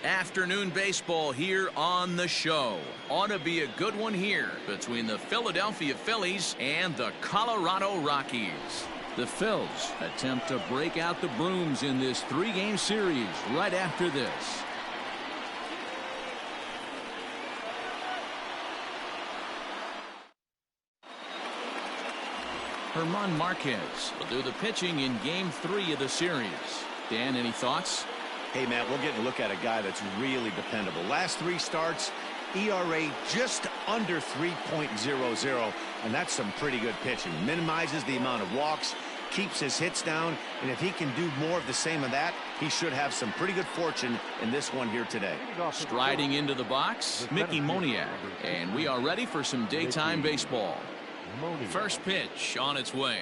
Afternoon baseball here on the show. Ought to be a good one here between the Philadelphia Phillies and the Colorado Rockies. The Phils attempt to break out the brooms in this three-game series right after this. German Marquez will do the pitching in Game 3 of the series. Dan, any thoughts? Hey, Matt, we're getting a look at a guy that's really dependable. Last 3 starts, ERA just under 3.00, and that's some pretty good pitching. Minimizes the amount of walks, keeps his hits down, and if he can do more of the same of that, he should have some pretty good fortune in this one here today. Striding into the box, Mickey Moniak, and we are ready for some daytime baseball. First pitch on its way.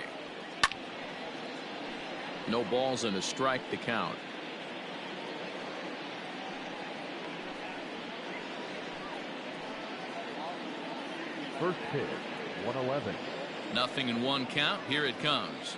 No balls and a strike to count. First pitch, 1-11. Nothing in 1 count. Here it comes.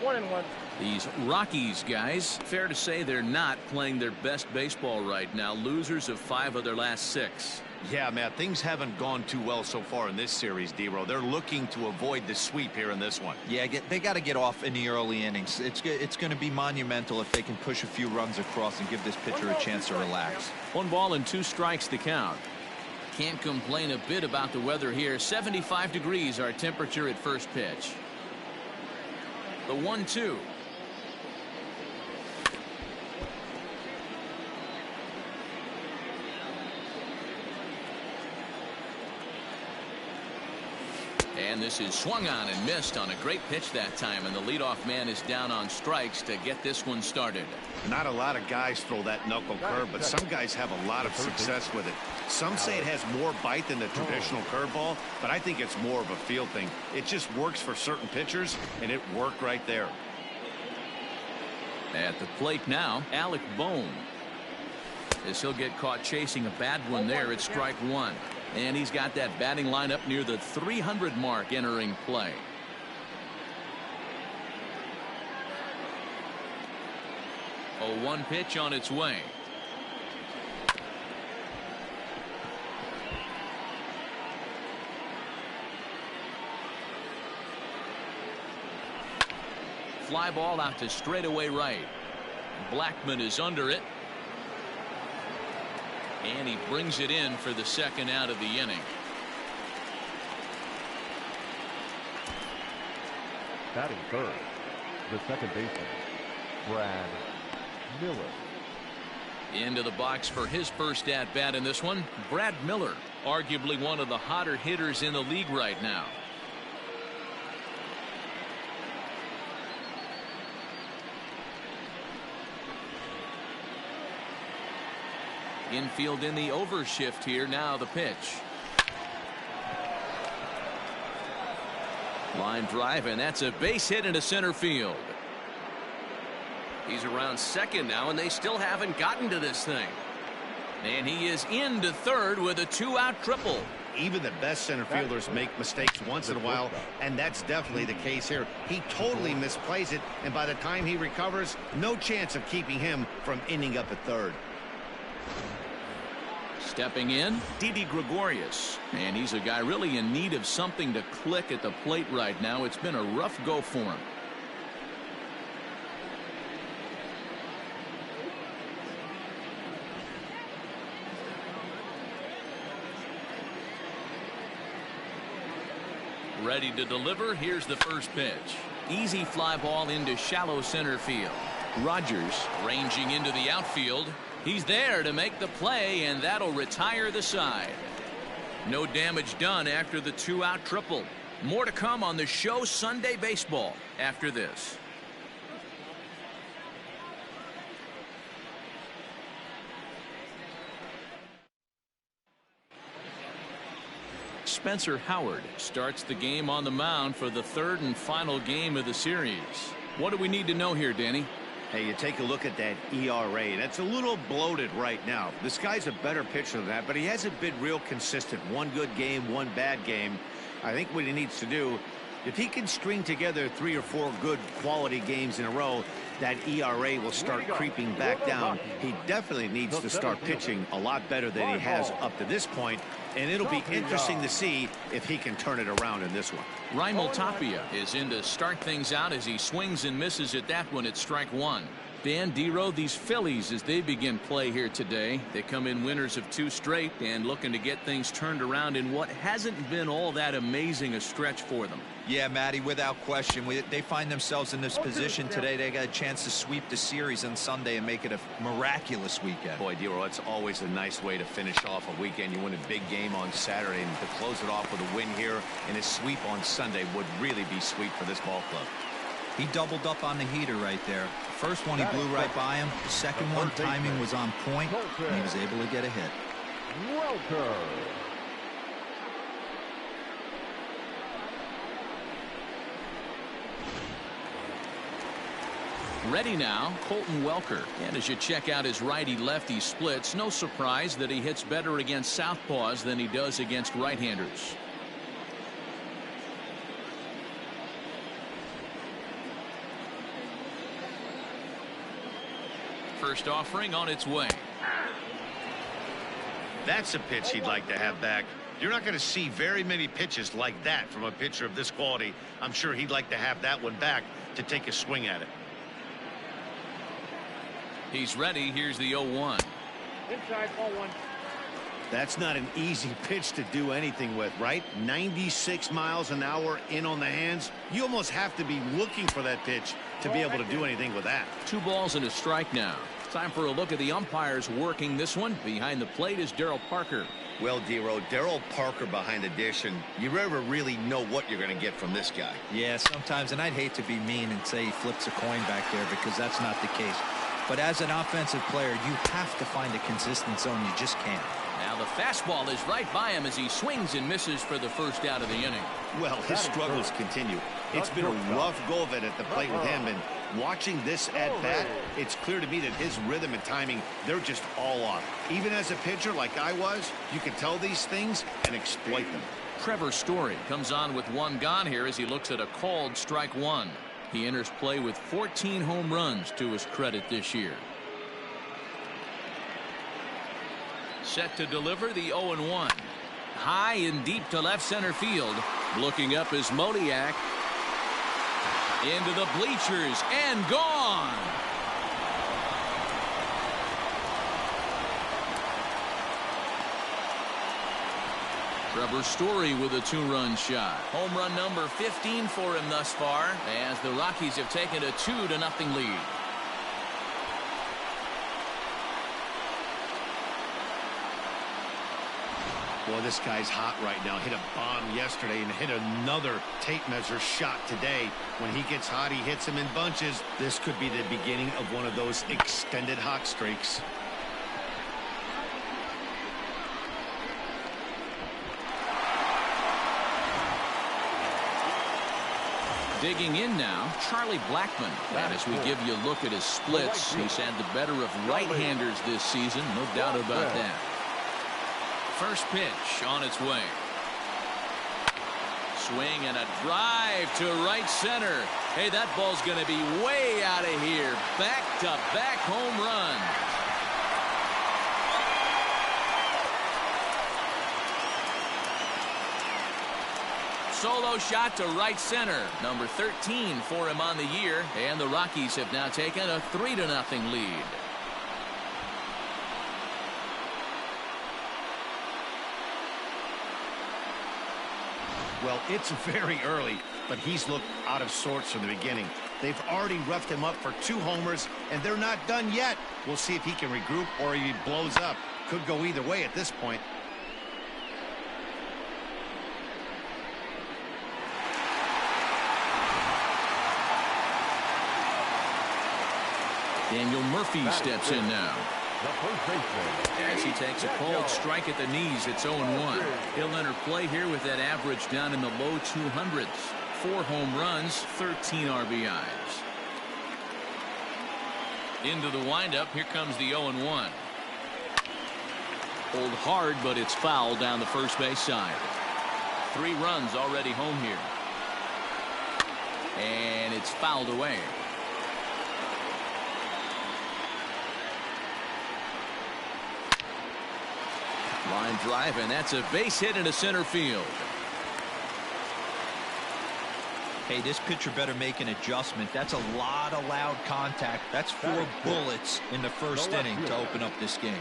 1-1. These Rockies guys, fair to say they're not playing their best baseball right now. Losers of 5 of their last 6. Yeah, Matt, things haven't gone too well so far in this series, D-Row. They're looking to avoid the sweep here in this one. Yeah, they got to get off in the early innings. It's going to be monumental if they can push a few runs across and give this pitcher a chance to relax. 1 ball and 2 strikes to count. Can't complain a bit about the weather here. 75 degrees our temperature at first pitch. The 1-2. And this is swung on and missed on a great pitch that time, and the leadoff man is down on strikes to get this one started. Not a lot of guys throw that knuckle curve, but some guys have a lot of success with it. Some say it has more bite than the traditional curveball, but I think it's more of a feel thing. It just works for certain pitchers, and it worked right there. At the plate now, Alec Bohm. As he'll get caught chasing a bad one there at strike 1. And he's got that batting lineup near the 300 mark entering play. A 1 pitch on its way. Fly ball out to straightaway right. Blackman is under it. And he brings it in for the second out of the inning. Batting third, the second baseman, Brad Miller. Into the box for his first at bat in this one, Brad Miller, arguably one of the hotter hitters in the league right now. Infield in the overshift here. Now the pitch. Line drive, and that's a base hit into center field. He's around second now, and they still haven't gotten to this thing. And he is into third with a 2-out triple. Even the best center fielders make mistakes once in a while, and that's definitely the case here. He totally misplays it, and by the time he recovers, no chance of keeping him from ending up at third. Stepping in, Didi Gregorius, and he's a guy really in need of something to click at the plate right now. It's been a rough go for him. Ready to deliver. Here's the first pitch. Easy fly ball into shallow center field. Rogers ranging into the outfield. He's there to make the play, and that'll retire the side. No damage done after the 2-out triple. More to come on the show Sunday Baseball after this. Spencer Howard starts the game on the mound for the 3rd and final game of the series. What do we need to know here, Danny? Hey, you take a look at that ERA. That's a little bloated right now. This guy's a better pitcher than that, but he hasn't been real consistent. One good game, one bad game. I think what he needs to do If he can string together 3 or 4 good quality games in a row, that ERA will start creeping back down. He definitely needs to start pitching a lot better than he has up to this point, and it'll be interesting to see if he can turn it around in this one. Raimel Tapia is in to start things out as he swings and misses at that one at strike one. Dan Dero, these Phillies, as they begin play here today, they come in winners of 2 straight and looking to get things turned around in what hasn't been all that amazing a stretch for them. Yeah, Matty, without question. They find themselves in this position today. They got a chance to sweep the series on Sunday and make it a miraculous weekend. Boy, Dero, it's always a nice way to finish off a weekend. You win a big game on Saturday, and to close it off with a win here and a sweep on Sunday would really be sweet for this ball club. He doubled up on the heater right there. First one, he blew right by him. The second one, timing was on point, and he was able to get a hit. Welker. Ready now, Colton Welker. And as you check out his righty-lefty splits, no surprise that he hits better against southpaws than he does against right-handers. First offering on its way. That's a pitch he'd like to have back. You're not going to see very many pitches like that from a pitcher of this quality. I'm sure he'd like to have that one back to take a swing at it. He's ready. Here's the 0-1. Inside, ball 1. That's not an easy pitch to do anything with, right? 96 miles an hour in on the hands. You almost have to be looking for that pitch to be able to do anything with that. 2 balls and a strike now. Time for a look at the umpires working this one. Behind the plate is Darryl Parker. Well, Dero, Darryl Parker behind the dish, and you never really know what you're going to get from this guy. Yeah, sometimes, and I'd hate to be mean and say he flips a coin back there because that's not the case. But as an offensive player, you have to find a consistent zone. You just can't. Now the fastball is right by him as he swings and misses for the first out of the inning. Well, his struggles continue. It's been a rough go of it at the plate with him, and watching this at bat, it's clear to me that his rhythm and timing, they're just all off. Even as a pitcher like I was, you can tell these things and exploit them. Trevor Story comes on with 1 gone here as he looks at a called strike 1. He enters play with 14 home runs to his credit this year. Set to deliver the 0-1. High and deep to left center field. Looking up is Modiak. Into the bleachers and gone. Trevor Story with a 2-run shot. Home run number 15 for him thus far as the Rockies have taken a 2-0 lead. Boy, this guy's hot right now. Hit a bomb yesterday and hit another tape measure shot today. When he gets hot, he hits them in bunches. This could be the beginning of one of those extended hot streaks. Digging in now, Charlie Blackmon. And as we give you a look at his splits, he's had the better of right-handers this season, no doubt about that. First pitch on its way. Swing and a drive to right center. Hey, that ball's going to be way out of here. Back-to-back home runs. Solo shot to right center. Number 13 for him on the year. And the Rockies have now taken a 3-0 lead. Well, it's very early, but he's looked out of sorts from the beginning. They've already roughed him up for 2 homers, and they're not done yet. We'll see if he can regroup or he blows up. Could go either way at this point. Daniel Murphy steps in now. As he takes a cold strike at the knees, it's 0-1. He'll enter play here with that average down in the low 200s. 4 home runs, 13 RBIs. Into the windup, here comes the 0-1. Pulled hard, but it's foul down the first base side. 3 runs already home here. And it's fouled away. Line drive, and that's a base hit into center field. Hey, this pitcher better make an adjustment. That's a lot of loud contact. That's 4 bullets in the first inning to open up this game.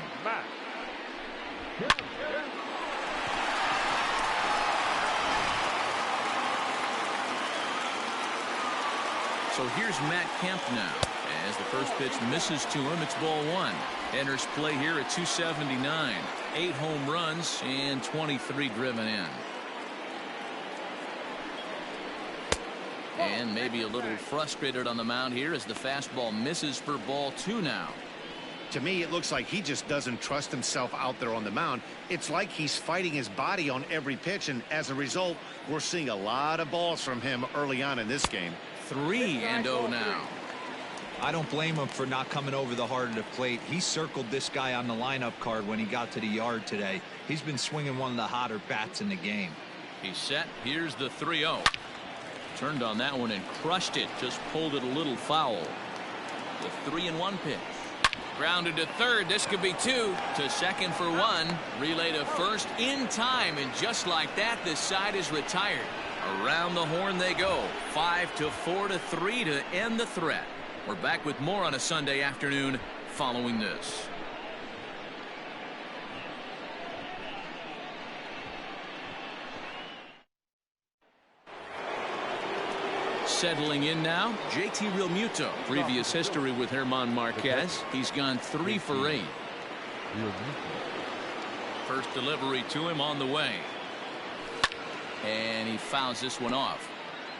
So here's Matt Kemp now. As the first pitch misses to him, it's ball 1. Enters play here at 279. 8 home runs and 23 driven in. And maybe a little frustrated on the mound here as the fastball misses for ball 2 now. To me, it looks like he just doesn't trust himself out there on the mound. It's like he's fighting his body on every pitch, and as a result, we're seeing a lot of balls from him early on in this game. 3-0 now. I don't blame him for not coming over the heart of the plate. He circled this guy on the lineup card when he got to the yard today. He's been swinging one of the hotter bats in the game. He's set. Here's the 3-0. Turned on that one and crushed it. Just pulled it a little foul. The 3-1 pitch. Grounded to third. This could be 2. To second for 1. Relay to first in time. And just like that, this side is retired. Around the horn they go. 5-4-3 to end the threat. We're back with more on a Sunday afternoon following this. Settling in now, JT Realmuto. Previous history with German Marquez. He's gone 3 for 8. First delivery to him on the way. And he fouls this one off.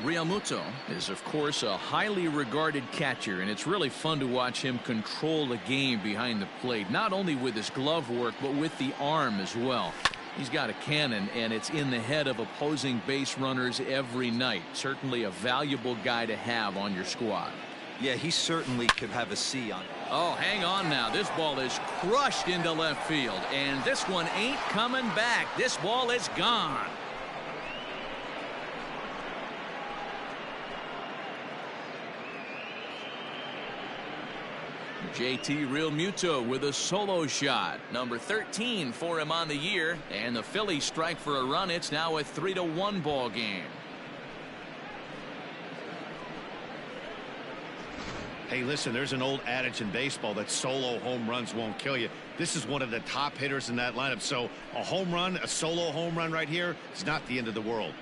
Realmuto is, of course, a highly regarded catcher, and it's really fun to watch him control the game behind the plate, not only with his glove work, but with the arm as well. He's got a cannon, and it's in the head of opposing base runners every night. Certainly a valuable guy to have on your squad. Yeah, he certainly could have a C on it. Oh, hang on now. This ball is crushed into left field, and this one ain't coming back. This ball is gone. JT Realmuto with a solo shot. Number 13 for him on the year. And the Phillies strike for a run. It's now a 3-1 ball game. Hey, listen, there's an old adage in baseball that solo home runs won't kill you. This is one of the top hitters in that lineup. So a home run, a solo home run right here, is not the end of the world.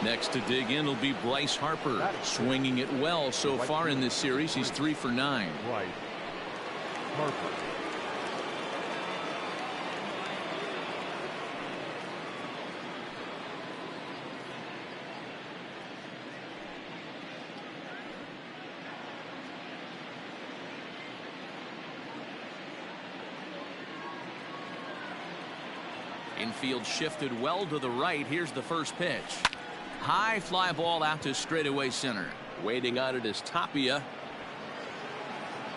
Next to dig in will be Bryce Harper. Swinging it well so far in this series. He's 3 for 9. Bryce Harper. Infield shifted well to the right. Here's the first pitch. High fly ball out to straightaway center. Waiting on it is Tapia.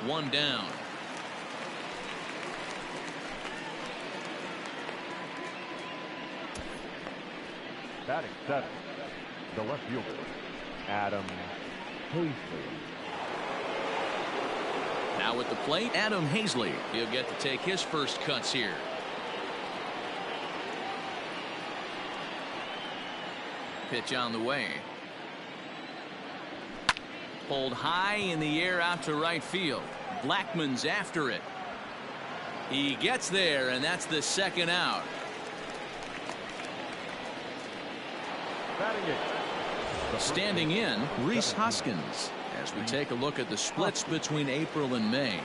1 down. Batting 7. The left fielder, Adam Hazley. Now at the plate, Adam Hazley. He'll get to take his first cuts here. Pitch on the way. Pulled high in the air out to right field. Blackman's after it. He gets there, and that's the second out. Standing in, Rhys Hoskins, as we take a look at the splits between April and May.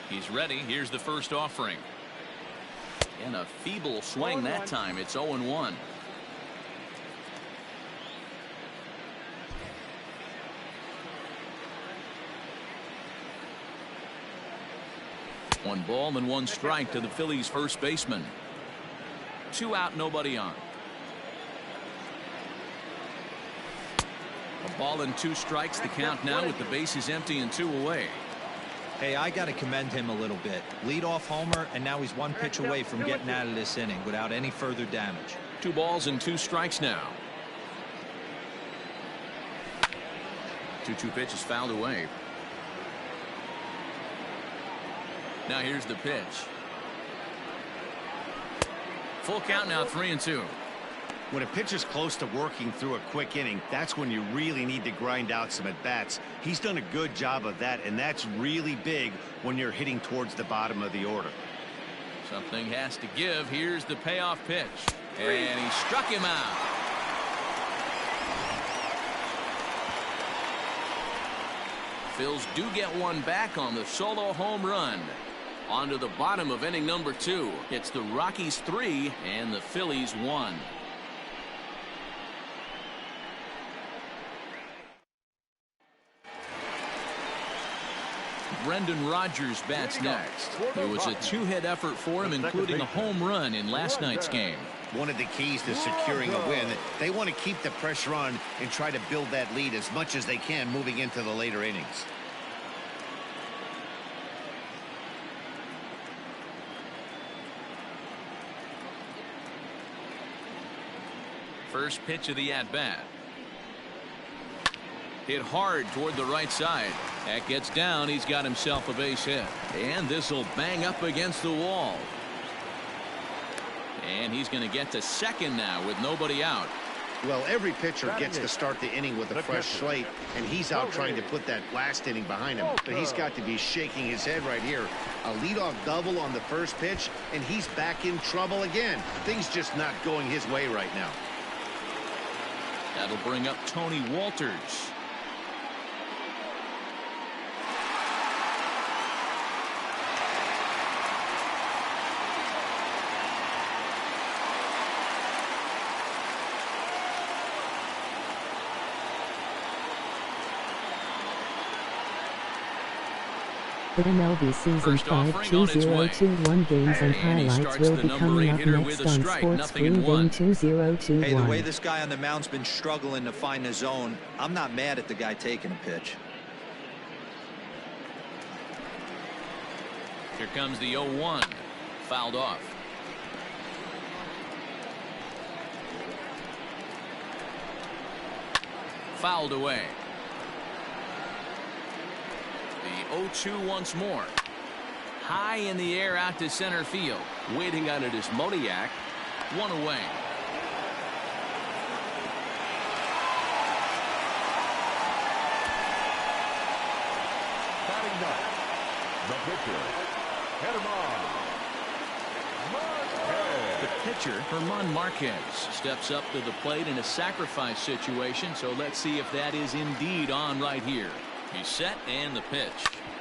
He's ready. Here's the first offering. And a feeble swing that time. It's 0-1. One ball and 1 strike to the Phillies first baseman. 2 out, nobody on. A ball and 2 strikes, the count now with the bases empty and 2 away. Hey, I got to commend him a little bit. Leadoff homer, and now he's 1 pitch away from getting out of this inning without any further damage. 2 balls and 2 strikes now. 2-2 pitch is fouled away. Now here's the pitch. Full count now, 3-2. When a pitcher's close to working through a quick inning, that's when you really need to grind out some at-bats. He's done a good job of that, and that's really big when you're hitting towards the bottom of the order. Something has to give. Here's the payoff pitch. And he struck him out. Phils do get one back on the solo home run. On to the bottom of inning number 2. It's the Rockies 3 and the Phillies 1. Brendan Rodgers bats next. It was a 2-hit effort for him, including a home run in last night's game. One of the keys to securing a win, they want to keep the pressure on and try to build that lead as much as they can moving into the later innings. First pitch of the at-bat. Hit hard toward the right side. That gets down. He's got himself a base hit. And this will bang up against the wall. And he's going to get to second now with nobody out. Well, every pitcher gets to start the inning with a fresh slate, and he's out trying to put that last inning behind him. But he's got to be shaking his head right here. A leadoff double on the first pitch, and he's back in trouble again. Things just not going his way right now. That'll bring up Tony Walters. The MLB Season 5 2021 games and highlights will be coming up next on Sports Breathing 2021. Hey, the way this guy on the mound's been struggling to find the zone, I'm not mad at the guy taking a pitch. Here comes the 0-1. Fouled off. Fouled away. The 0-2 once more. High in the air out to center field. Waiting on it is Modiak. 1 away. Batting ninth, the pitcher, Marquez. The pitcher, Herman Marquez, steps up to the plate in a sacrifice situation, so let's see if that is indeed on right here. He's set, and the pitch.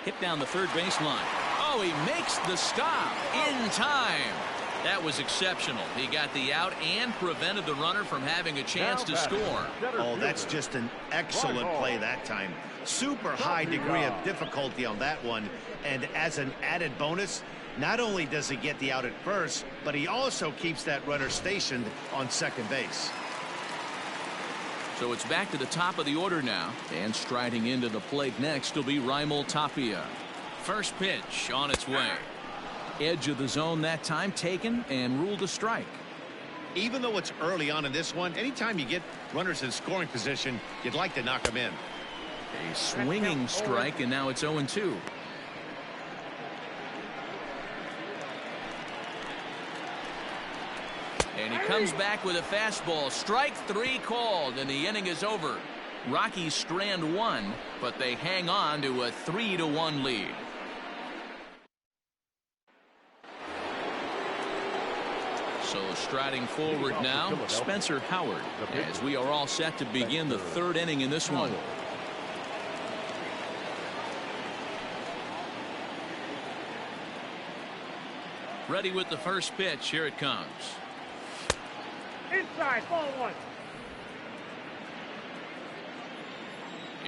Hit down the third baseline. Oh, he makes the stop in time. That was exceptional. He got the out and prevented the runner from having a chance to score. Oh, that's just an excellent play that time. Super high degree of difficulty on that one. And as an added bonus, not only does he get the out at first, but he also keeps that runner stationed on second base. So it's back to the top of the order now, and striding into the plate next will be Raimel Tapia. First pitch on its way. Edge of the zone that time taken and ruled a strike. Even though it's early on in this one, anytime you get runners in scoring position, you'd like to knock them in. A swinging strike, and now it's 0-2. And he comes back with a fastball. Strike 3 called, and the inning is over. Rockies strand 1, but they hang on to a 3-1 lead. So striding forward now, Spencer Howard, as we are all set to begin the third inning in this one. Ready with the first pitch. Here it comes. Inside, ball 1.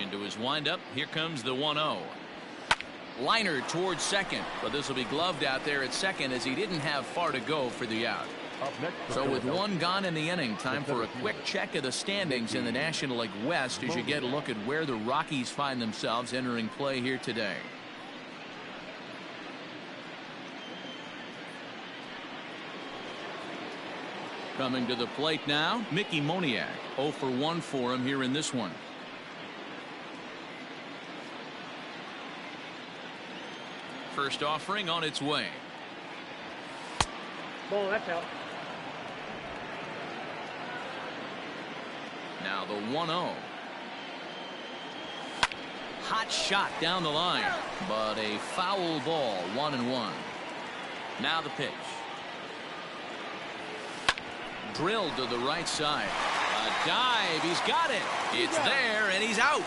Into his windup. Here comes the 1-0. Liner towards second, but this will be gloved out there at second as he didn't have far to go for the out. Up next for So with Philadelphia. one gone in the inning, time for a quick check of the standings in the National League West as you get a look at where the Rockies find themselves entering play here today. Coming to the plate now, Mickey Moniak. 0 for 1 for him here in this one. First offering on its way. Ball, that's out. Now the 1-0. Hot shot down the line, but a foul ball, 1-1. Now the pitch. Drilled to the right side. A dive. He's got it. It's there, and he's out.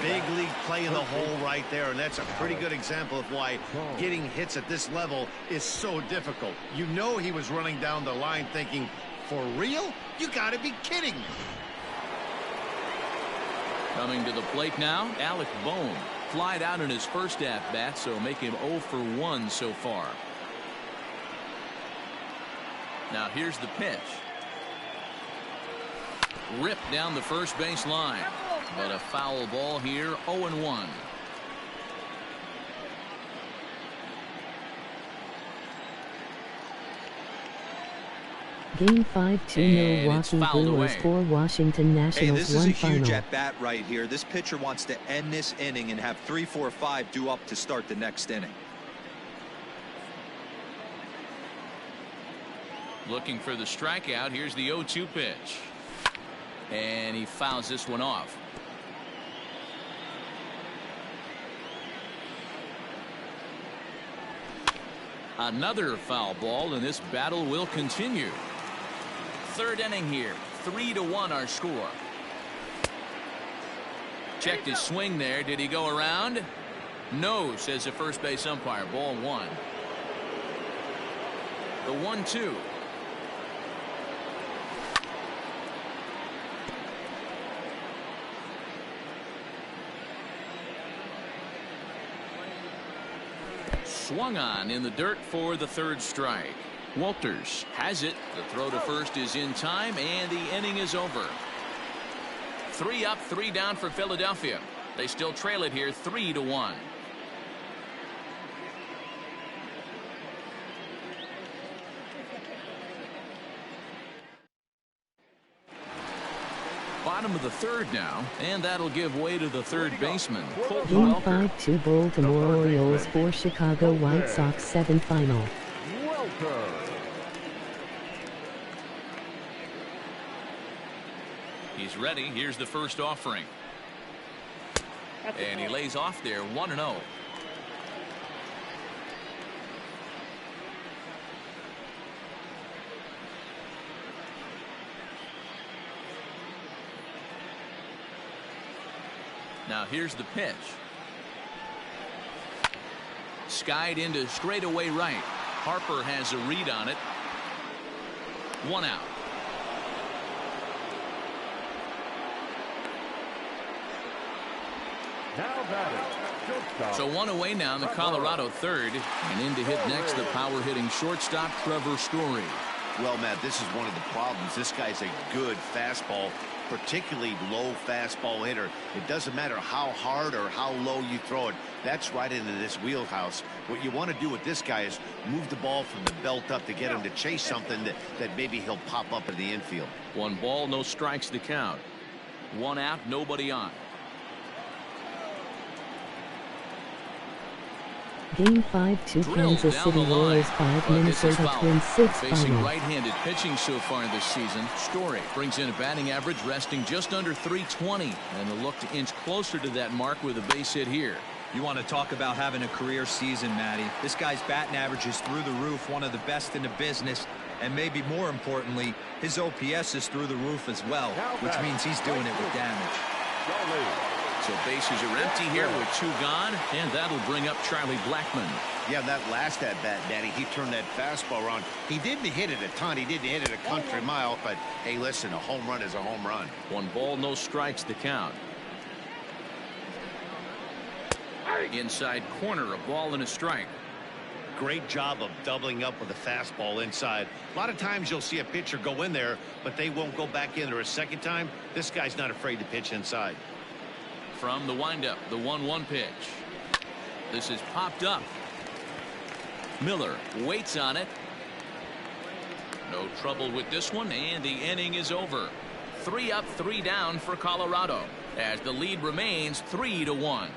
Big league play in the hole right there, and that's a pretty good example of why getting hits at this level is so difficult. You know he was running down the line thinking, for real? You got to be kidding me. Coming to the plate now, Alec Bohm. Flied out in his first at-bat, so make him 0 for 1 so far. Now here's the pitch. Ripped down the first base line. But a foul ball here, 0-1. Game 5-2 Milwaukee Brewers 4 Washington Nationals 1 final. Hey, this is a huge at-bat right here. This pitcher wants to end this inning and have 3, 4, 5 due up to start the next inning. Looking for the strikeout. Here's the 0-2 pitch. And he fouls this one off. Another foul ball, and this battle will continue. Third inning here. 3-1 our score. Checked his swing there. Did he go around? No, says the first base umpire. Ball 1. The 1-2. Swung on in the dirt for the third strike. Walters has it. The throw to first is in time, and the inning is over. 3 up, 3 down for Philadelphia. They still trail it here 3-1. Bottom of the third now, and that'll give way to the third baseman. Game 5-2 Baltimore Orioles 4 Chicago White Sox 7 final. He's ready. Here's the first offering. And he lays off there 1-0. Now here's the pitch. Skied into straightaway right. Harper has a read on it. 1 out. So 1 away now in the Colorado third, and in to hit next the power hitting shortstop Trevor Story. Well, Matt, this is one of the problems. This guy's a good fastball, particularly low fastball hitter. It doesn't matter how hard or how low you throw it. That's right into this wheelhouse. What you want to do with this guy is move the ball from the belt up to get him to chase something that maybe he'll pop up in the infield. 1 ball, no strikes to count. 1 out, nobody on. Game 5-2 Kansas City Royals 5 Minnesota Twins 6 Facing final. right-handed pitching so far this season. Story brings in a batting average resting just under 320, and a look to inch closer to that mark with a base hit here. You want to talk about having a career season, Matty. This guy's batting average is through the roof, one of the best in the business, and maybe more importantly, his OPS is through the roof as well, which means he's doing it with damage. So bases are empty here with 2 gone, and that'll bring up Charlie Blackmon. Yeah, that last at-bat, Daddy, he turned that fastball around. He didn't hit it a ton. He didn't hit it a country mile, but hey, listen, a home run is a home run. 1 ball, no strikes to count. Inside corner, a ball and a strike. great job of doubling up with a fastball inside. A lot of times you'll see a pitcher go in there, but they won't go back in there a second time. This guy's not afraid to pitch inside. From the windup, the 1-1 pitch. This is popped up. Miller waits on it. No trouble with this one, and the inning is over. 3 up, 3 down for Colorado, as the lead remains 3-1.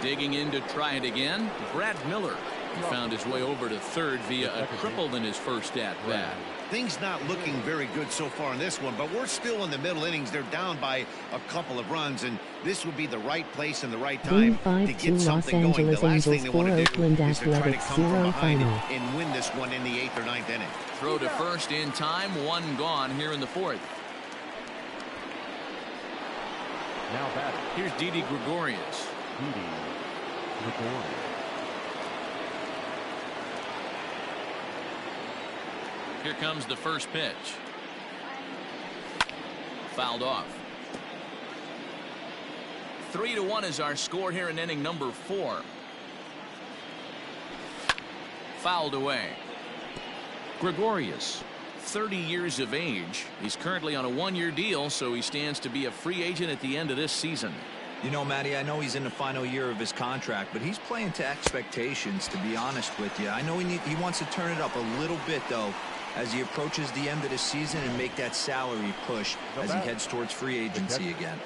Digging in to try it again, Brad Miller. He found his way over to third via a triple in his first at bat. Things not looking very good so far in this one, but we're still in the middle innings. They're down by a couple of runs, and this would be the right place and the right time to get something going. The last thing they want to do is to try to come from behind and win this one in the 8th or 9th inning. Throw to first in time, 1 gone here in the 4th. Now batting. Here's Didi Gregorius. Here comes the first pitch. Fouled off. 3-1 is our score here in inning number 4. Fouled away. Gregorius, 30 years of age. He's currently on a 1-year deal, so he stands to be a free agent at the end of this season. You know, Matty, I know he's in the final year of his contract, but he's playing to expectations, to be honest with you. I know he wants to turn it up a little bit, though, as he approaches the end of the season and make that salary push as he heads towards free agency again.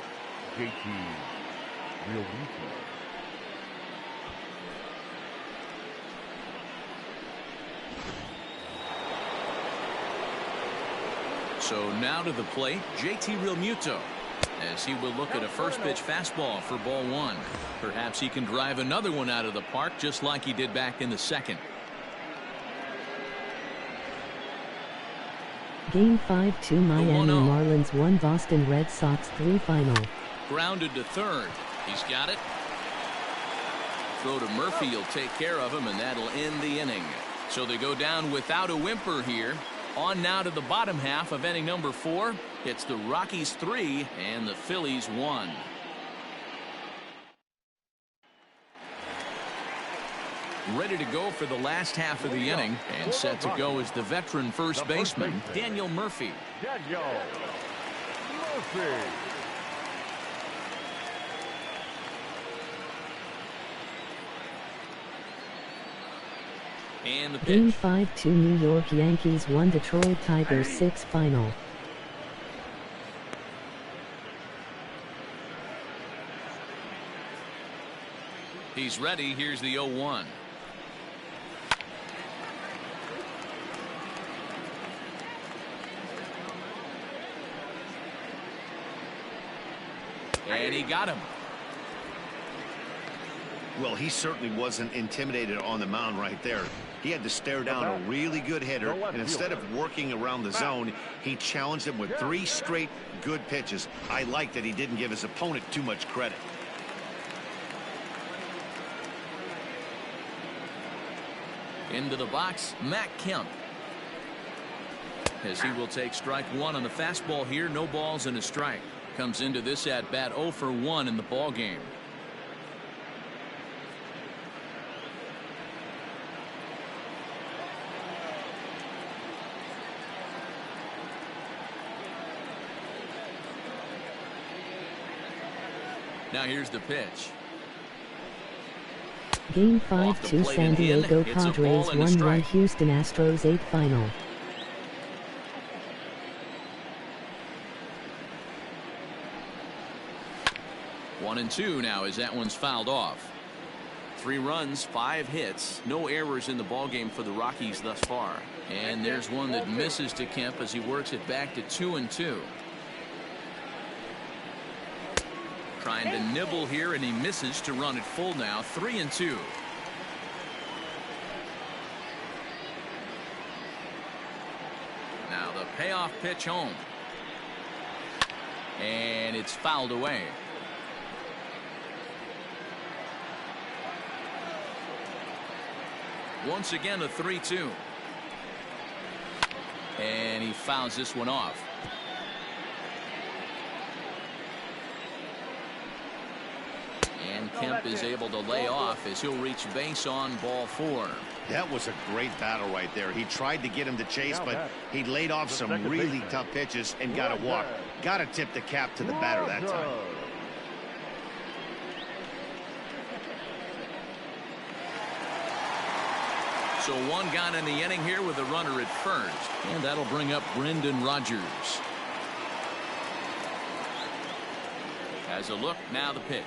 So now to the plate, JT Realmuto, as he will look at a first pitch fastball for ball 1. Perhaps he can drive another one out of the park just like he did back in the 2nd. Game 5-2 Miami Marlins 1 Boston Red Sox 3 final. Grounded to third. He's got it. Throw to Murphy. He'll take care of him, and that'll end the inning. So they go down without a whimper here. On now to the bottom half of inning number 4. It's the Rockies 3 and the Phillies 1. Ready to go for the last half of the inning, and set to go is the veteran first baseman, Daniel Murphy. Daniel Murphy. And the Game pitch. 5-2 New York Yankees 1 Detroit Tigers 6 final. He's ready. Here's the 0-1. And he got him. Well, he certainly wasn't intimidated on the mound right there. He had to stare down a really good hitter, and instead of working around the zone, he challenged him with 3 straight good pitches. I like that he didn't give his opponent too much credit. Into the box, Matt Kemp. As he will take strike 1 on the fastball here. No balls and a strike. Comes into this at bat 0 for 1 in the ball game. Now here's the pitch. Game 5-2 San Diego Padres 1-1 Houston Astros 8 final. One and 2 now as that one's fouled off. 3 runs, 5 hits, no errors in the ballgame for the Rockies thus far. And there's one that misses to Kemp as he works it back to 2-2. Trying to nibble here, and he misses to run it full now. 3-2. Now the payoff pitch home. And it's fouled away. Once again a 3-2. And he fouls this one off. And Kemp is able to lay off as he'll reach base on ball 4. That was a great battle right there. He tried to get him to chase, but he laid off some really tough pitches and got a walk. Got to tip the cap to the batter that time. So one gone in the inning here with a runner at first. And that'll bring up Brendan Rodgers. As a look, now the pitch.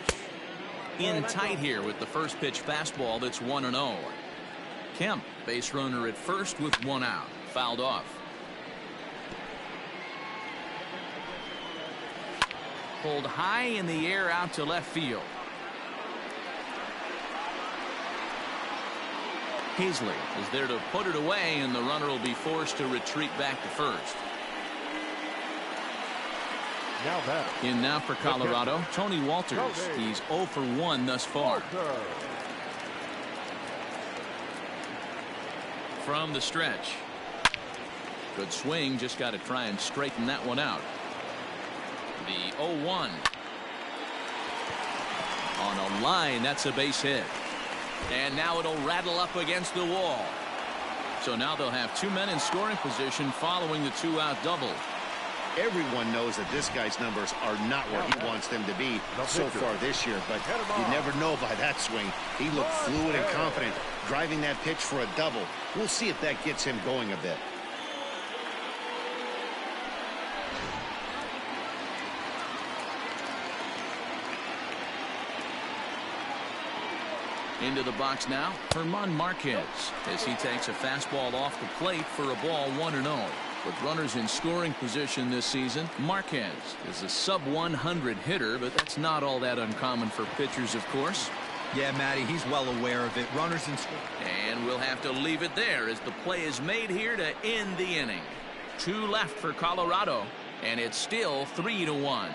In tight here with the first pitch fastball that's 1-0. Kemp, base runner at first with 1 out. Fouled off. Pulled high in the air out to left field. Hazley is there to put it away, and the runner will be forced to retreat back to first. In now for Colorado, Tony Walters. He's 0 for 1 thus far. From the stretch. Good swing, just got to try and straighten that one out. The 0-1. On a line, that's a base hit. And now it'll rattle up against the wall. So now they'll have 2 men in scoring position following the 2-out double. Everyone knows that this guy's numbers are not where he wants them to be so far this year, but you never know by that swing. He looked fluid and confident, driving that pitch for a double. We'll see if that gets him going a bit. Into the box now, German Marquez, as he takes a fastball off the plate for a ball 1-0. With runners in scoring position this season, Marquez is a sub-100 hitter, but that's not all that uncommon for pitchers, of course. Yeah, Matty, he's well aware of it. Runners in scoring. And we'll have to leave it there as the play is made here to end the inning. 2 left for Colorado, and it's still 3-1.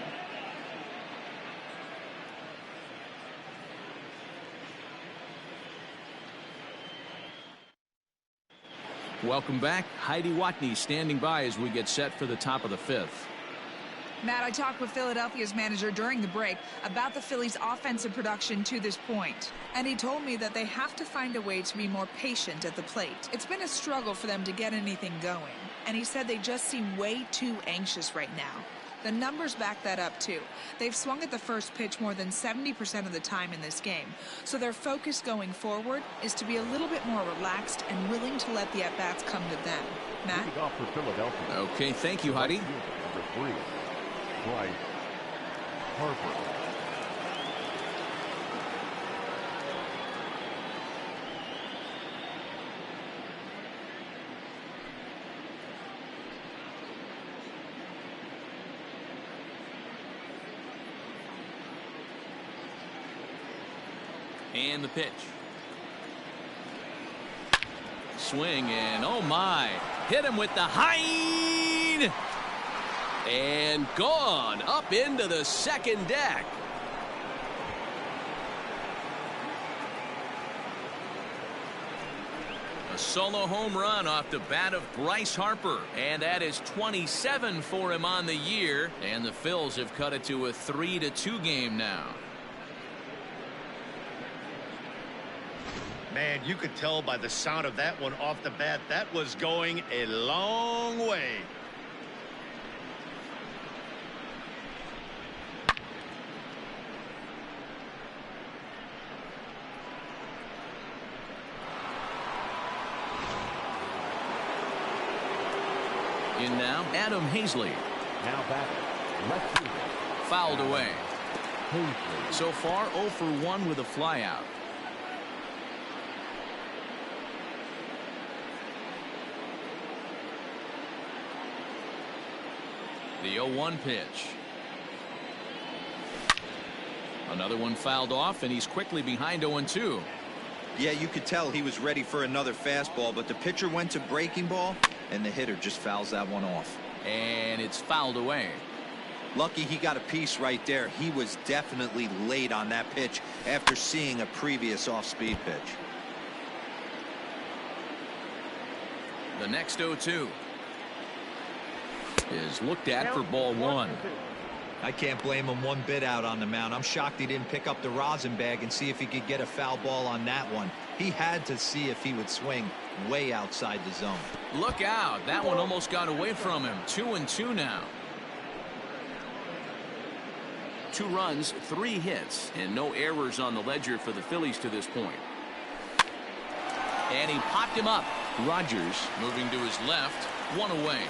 Welcome back. Heidi Watney standing by as we get set for the top of the 5th. Matt, I talked with Philadelphia's manager during the break about the Phillies' offensive production to this point. And he told me that they have to find a way to be more patient at the plate. It's been a struggle for them to get anything going. And he said they just seem way too anxious right now. The numbers back that up, too. They've swung at the first pitch more than 70% of the time in this game. So their focus going forward is to be a little bit more relaxed and willing to let the at-bats come to them. Matt? Okay, thank you, Heidi. Number 3, Bryce Harper. And the pitch. Swing, and oh my. Hit him with the high. And gone up into the second deck. A solo home run off the bat of Bryce Harper. And that is 27 for him on the year. And the Phils have cut it to a 3-2 game now. Man, you could tell by the sound of that one off the bat, that was going a long way. In now, Adam Hazley. Now back, left field. Fouled away. Hazley. So far, 0 for 1 with a flyout. The 0-1 pitch. Another one fouled off, and he's quickly behind 0-2. Yeah, you could tell he was ready for another fastball, but the pitcher went to breaking ball, and the hitter just fouls that one off. And it's fouled away. Lucky he got a piece right there. He was definitely late on that pitch after seeing a previous off-speed pitch. The next 0-2 is looked at for ball 1. I can't blame him one bit out on the mound. I'm shocked he didn't pick up the rosin bag and see if he could get a foul ball on that one. He had to see if he would swing way outside the zone. Look out. That one almost got away from him. 2-2 now. 2 runs, 3 hits, and no errors on the ledger for the Phillies to this point. And he popped him up. Rogers moving to his left, 1 away.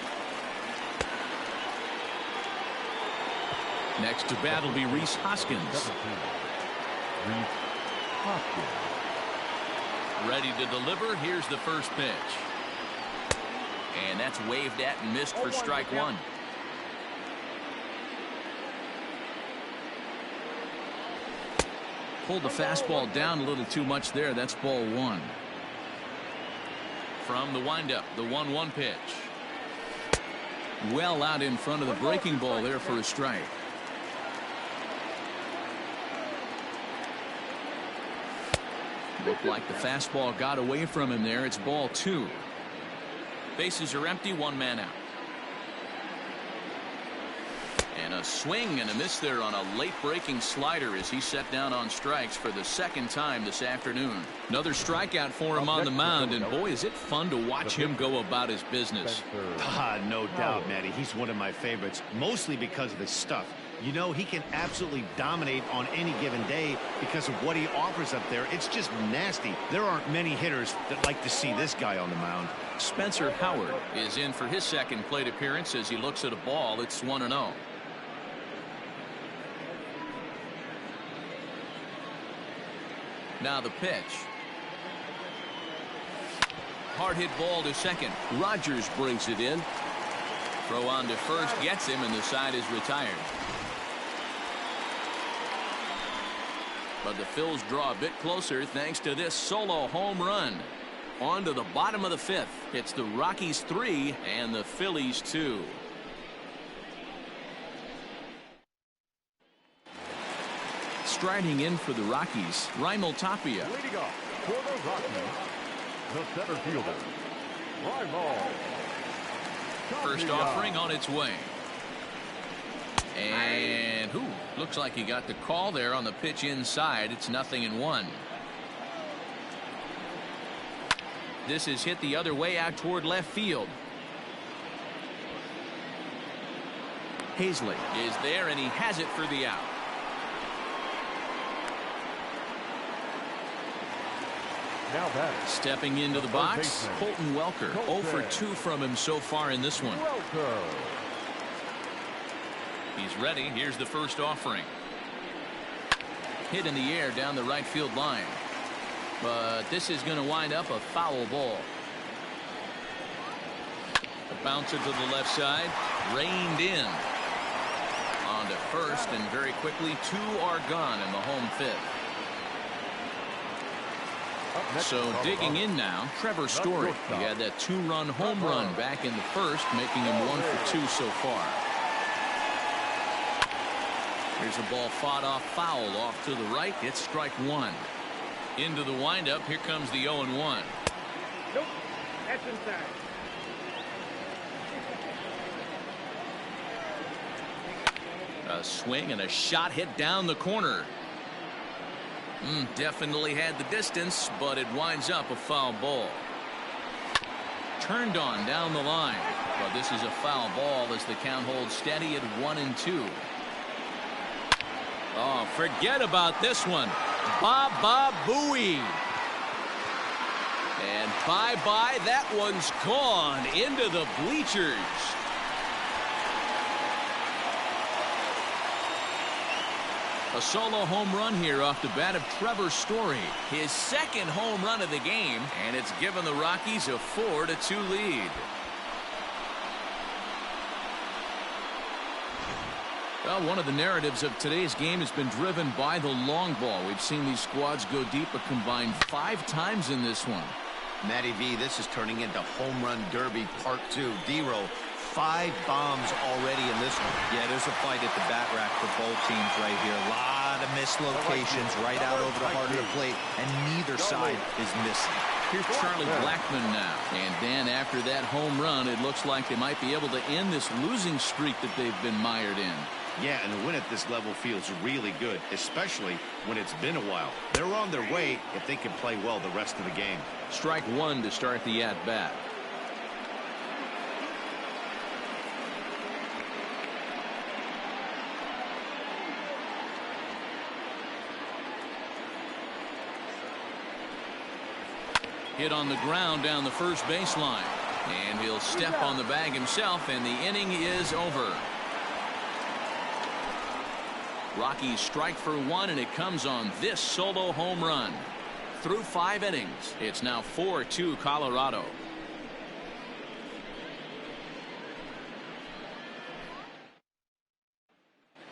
Next to bat will be Rhys Hoskins. Rhys Hoskins. Ready to deliver. Here's the first pitch. And that's waved at and missed for strike 1. Pulled the fastball down a little too much there. That's ball 1. From the windup, the 1-1 pitch. Well out in front of the breaking ball there for a strike. Looked like the fastball got away from him there. It's ball 2. Bases are empty, 1 man out. And a swing and a miss there on a late breaking slider as he set down on strikes for the 2nd time this afternoon. Another strikeout for him on the mound, and boy, is it fun to watch him go about his business. No doubt, Matty. He's one of my favorites, mostly because of his stuff. You know, he can absolutely dominate on any given day because of what he offers up there. It's just nasty. There aren't many hitters that like to see this guy on the mound. Spencer Howard is in for his 2nd plate appearance as he looks at a ball. It's 1-0. Now the pitch. Hard hit ball to second. Rogers brings it in. Throw on to first, gets him, and the side is retired. But the Phils draw a bit closer thanks to this solo home run. On to the bottom of the 5th. It's the Rockies 3 and the Phillies 2. Striding in for the Rockies, Raimel Tapia. Leading off for the Rockies, the center fielder, Raimel. First offering on its way. And looks like he got the call there on the pitch inside. It's 0-1. This is hit the other way out toward left field. Hazley is there, and he has it for the out. Now batting. Stepping into the box, Colton Welker. 0 for 2 from him so far in this one. He's ready. Here's the first offering. Hit in the air down the right field line. But this is going to wind up a foul ball. A bouncer to the left side. Reined in. On to first, and very quickly 2 are gone in the home 5th. So digging in now, Trevor Story. He had that 2-run home run back in the 1st, making him 1 for 2 so far. Here's a ball fought off foul off to the right. It's strike 1. Into the windup. Here comes the 0-1. Nope. That's inside. A swing and a shot hit down the corner. Definitely had the distance, but it winds up a foul ball. Turned on down the line, but this is a foul ball as the count holds steady at 1-2. Oh, forget about this one. Baba Booey. And bye-bye, that one's gone into the bleachers. A solo home run here off the bat of Trevor Story. His 2nd home run of the game, and it's given the Rockies a 4-2 lead. Well, one of the narratives of today's game has been driven by the long ball. We've seen these squads go deep a combined 5 times in this one. Matty V, this is turning into home run derby part 2. D-Row, 5 bombs already in this one. Yeah, there's a fight at the bat rack for both teams right here. A lot of missed locations right out over the heart of the plate, and neither side is missing. Here's Charlie Blackmon now. And then after that home run, it looks like they might be able to end this losing streak that they've been mired in. Yeah, and a win at this level feels really good, especially when it's been a while. They're on their way if they can play well the rest of the game. Strike one to start the at-bat. Hit on the ground down the first baseline. And he'll step on the bag himself, and the inning is over. Rockies strike for one, and it comes on this solo home run. Through 5 innings, it's now 4-2 Colorado.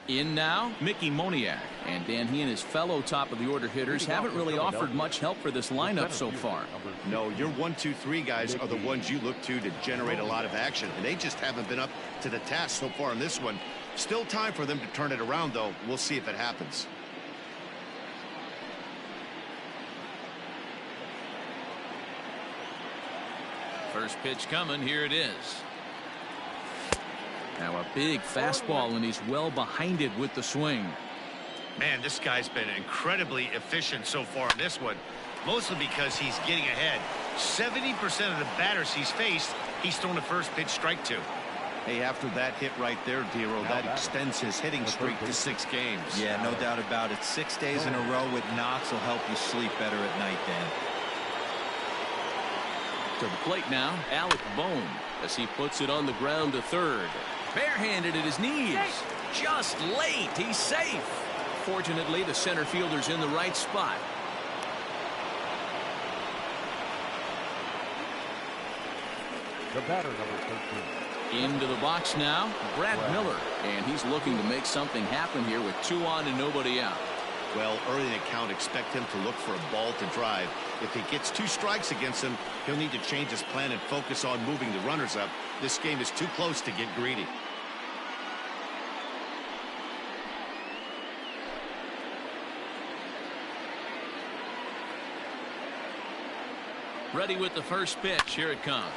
In now, Mickey Moniak. And Dan, he and his fellow top-of-the-order hitters haven't really offered much help for this lineup so far. No, your 1, 2, 3 guys are the ones you look to generate a lot of action, and they just haven't been up to the task so far in this one. Still time for them to turn it around, though. We'll see if it happens. First pitch coming. Here it is. Now a big fastball, and he's well behind it with the swing. Man, this guy's been incredibly efficient so far in this one, mostly because he's getting ahead. 70% of the batters he's faced, he's thrown the first pitch strike to. Hey, after that hit right there, Dero, that extends his hitting streak to 6 games. Yeah, no doubt about it. 6 days in a row with knocks will help you sleep better at night, Dan. To the plate now, Alec Bohm, as he puts it on the ground to third. Barehanded at his knees. Just late. He's safe. Fortunately, the center fielder's in the right spot. The batter, number 13. Into the box now, Brad Miller. And he's looking to make something happen here with 2 on and nobody out. Well, early in the count, expect him to look for a ball to drive. If he gets 2 strikes against him, he'll need to change his plan and focus on moving the runners up. This game is too close to get greedy. Ready with the first pitch. Here it comes.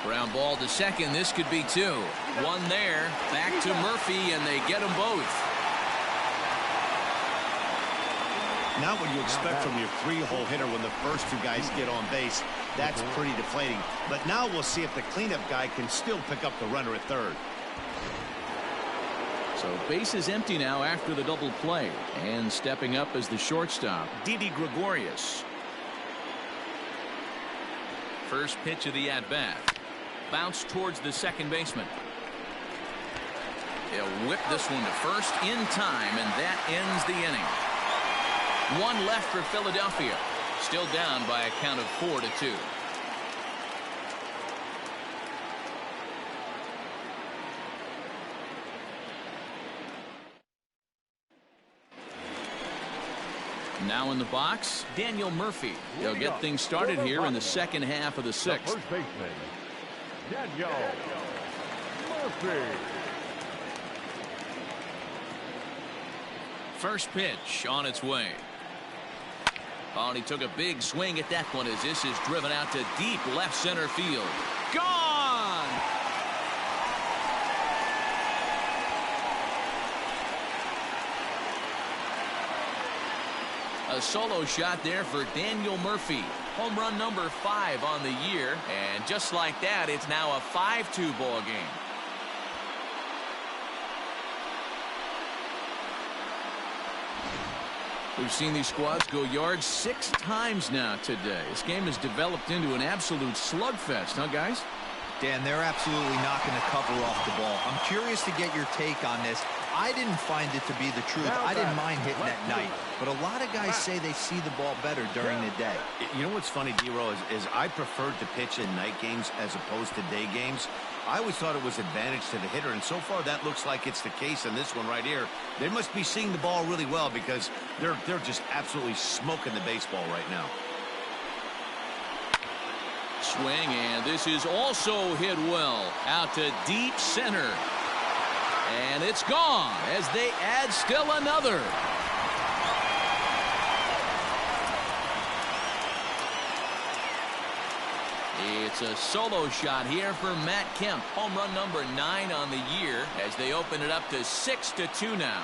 Ground ball to second. This could be 2. 1 there. Back to Murphy, and they get them both. Not what you expect from your 3-hole hitter when the first 2 guys get on base. That's pretty deflating. But now we'll see if the cleanup guy can still pick up the runner at third. So base is empty now after the double play. And stepping up as the shortstop, Didi Gregorius. First pitch of the at-bat. Bounce towards the second baseman. He'll whip this one to first in time, and that ends the inning. 1 left for Philadelphia. Still down by a count of 4-2. Now in the box, Daniel Murphy. He'll get things started here in the second half of the 6th. First baseman, Daniel Murphy. First pitch on its way. Oh, and he took a big swing at that one as this is driven out to deep left center field. Gone! A solo shot there for Daniel Murphy. Home run number 5 on the year. And just like that, it's now a 5-2 ball game. We've seen these squads go yards 6 times now today. This game has developed into an absolute slugfest, huh, guys? Dan, they're absolutely not going to cover off the ball. I'm curious to get your take on this. I didn't find it to be the truth. I didn't mind hitting at night. But a lot of guys say they see the ball better during the day. You know what's funny, D-Row, is I preferred to pitch in night games as opposed to day games. I always thought it was advantage to the hitter, and so far that looks like it's the case in this one right here. They must be seeing the ball really well because they're just absolutely smoking the baseball right now. Swing, and this is also hit well out to deep center. And it's gone as they add still another. It's a solo shot here for Matt Kemp. Home run number 9 on the year as they open it up to 6-2 now.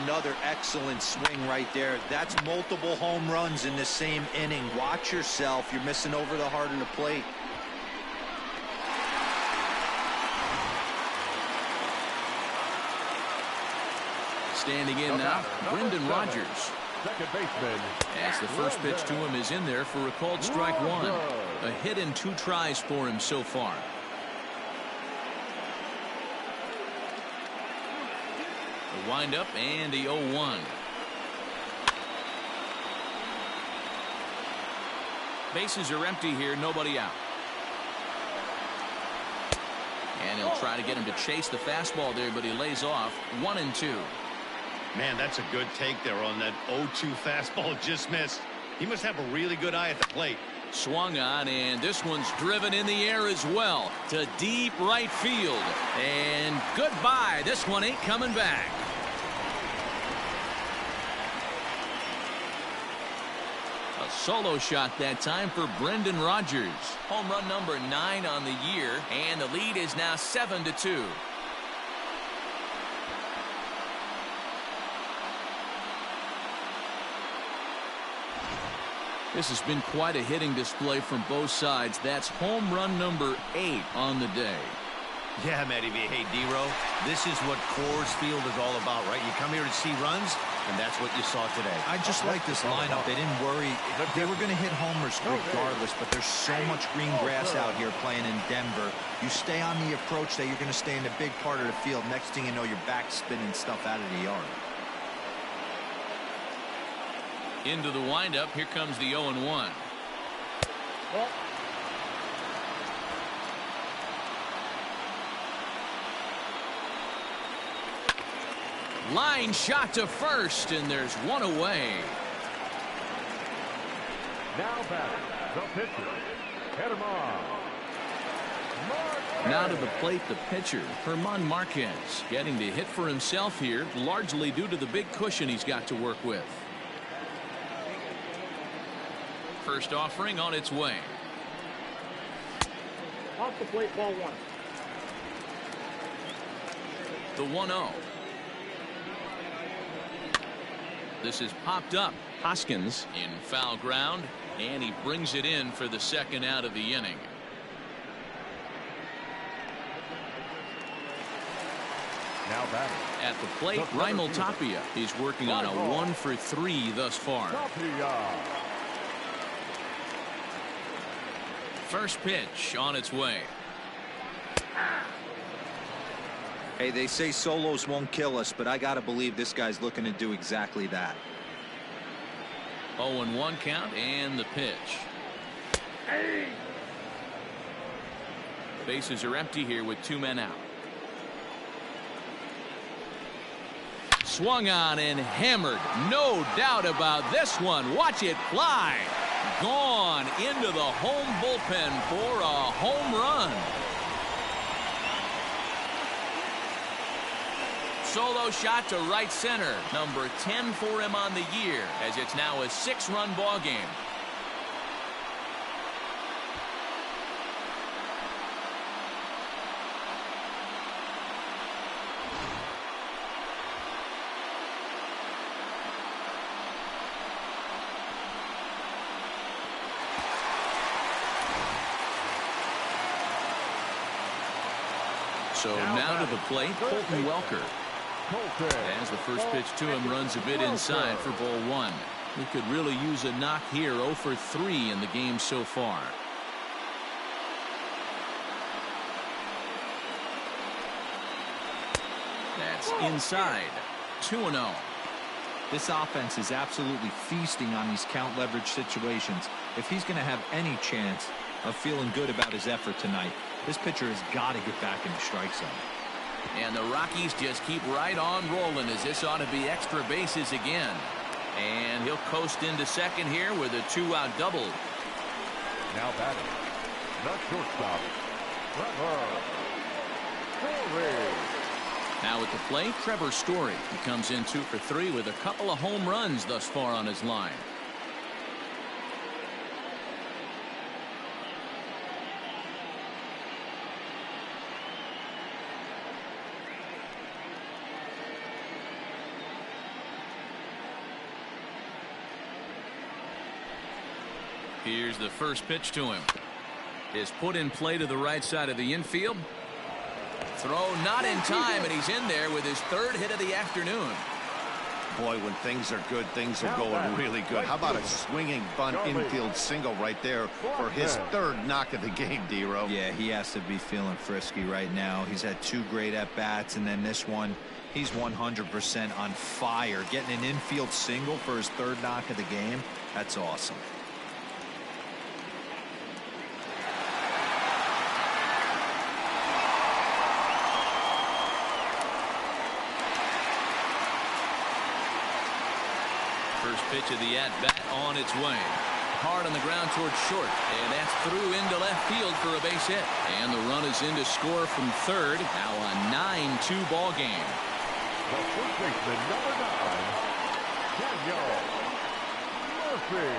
Another excellent swing right there. That's multiple home runs in the same inning. Watch yourself. You're missing over the heart of the plate. Standing in now, Brendan Rodgers. Second baseman. As the first pitch to him is in there for a called strike one. A hit in 2 tries for him so far. The windup and the 0-1. Bases are empty here, nobody out. And he'll try to get him to chase the fastball there, but he lays off. 1-2. Man, that's a good take there on that 0-2 fastball just missed. He must have a really good eye at the plate. Swung on, and this one's driven in the air as well to deep right field. And goodbye. This one ain't coming back. A solo shot that time for Brendan Rodgers. Home run number 9 on the year, and the lead is now 7-2. This has been quite a hitting display from both sides. That's home run number 8 on the day. Yeah, Matty V. Hey, D-Row, this is what Coors Field is all about, right? You come here to see runs, and that's what you saw today. I just like this lineup. They didn't worry. They were going to hit homers regardless, but there's so much green grass out here playing in Denver. You stay on the approach that you're going to stay in the big part of the field. Next thing you know, you're back spinning stuff out of the yard. Into the windup. Here comes the 0-1. Line shot to first, and there's one away. Now batting, the pitcher, Herman. Now to the plate, the pitcher, Herman Marquez, getting to hit for himself here, largely due to the big cushion he's got to work with. First offering on its way. Off the plate, ball 1. The 1-0. This is popped up. Hoskins in foul ground, and he brings it in for the second out of the inning. Now batting. At the plate, Raimel Tapia. He's working on a 1-for-3 thus far. First pitch on its way. Hey, they say solos won't kill us, but I got to believe this guy's looking to do exactly that. 0-1 count and the pitch. Bases are empty here with 2 men out. Swung on and hammered. No doubt about this one. Watch it fly. Gone into the home bullpen for a home run. Solo shot to right center. Number 10 for him on the year, as it's now a 6-run ball game. So now to the plate, Colton Welker. As the first pitch to him runs a bit inside for ball 1. He could really use a knock here. 0-for-3 in the game so far. That's inside. 2-0. This offense is absolutely feasting on these count leverage situations. If he's going to have any chance of feeling good about his effort tonight, this pitcher has got to get back in the strike zone. And the Rockies just keep right on rolling, as this ought to be extra bases again. And he'll coast into second here with a 2-out double. Now batting, the shortstop, Trevor Torres. Now at the plate, Trevor Story. He comes in 2 for 3 with a couple of home runs thus far on his line. Here's the first pitch to him. Is put in play to the right side of the infield. Throw not in time, and he's in there with his 3rd hit of the afternoon. Boy, when things are good, things are going really good. How about a swinging bunt infield single right there for his 3rd knock of the game, D-Row? Yeah, he has to be feeling frisky right now. He's had 2 great at-bats, and then this one, he's 100% on fire. Getting an infield single for his 3rd knock of the game, that's awesome. First pitch of the at-bat on its way. Hard on the ground towards short. And that's through into left field for a base hit. And the run is in to score from 3rd. Now a 9-2 ball game. The first baseman, number 9, Daniel Murphy.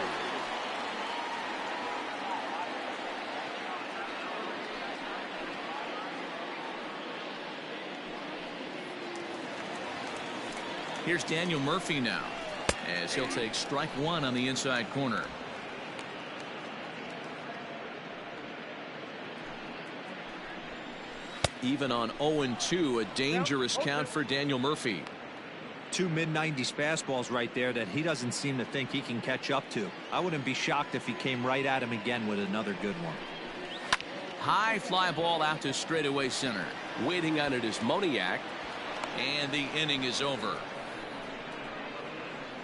Here's Daniel Murphy now, as he'll take strike 1 on the inside corner. Even on 0-2, a dangerous count for Daniel Murphy. 2 mid-90s fastballs right there that he doesn't seem to think he can catch up to. I wouldn't be shocked if he came right at him again with another good one. High fly ball out to straightaway center. Waiting on it is Moniak, and the inning is over.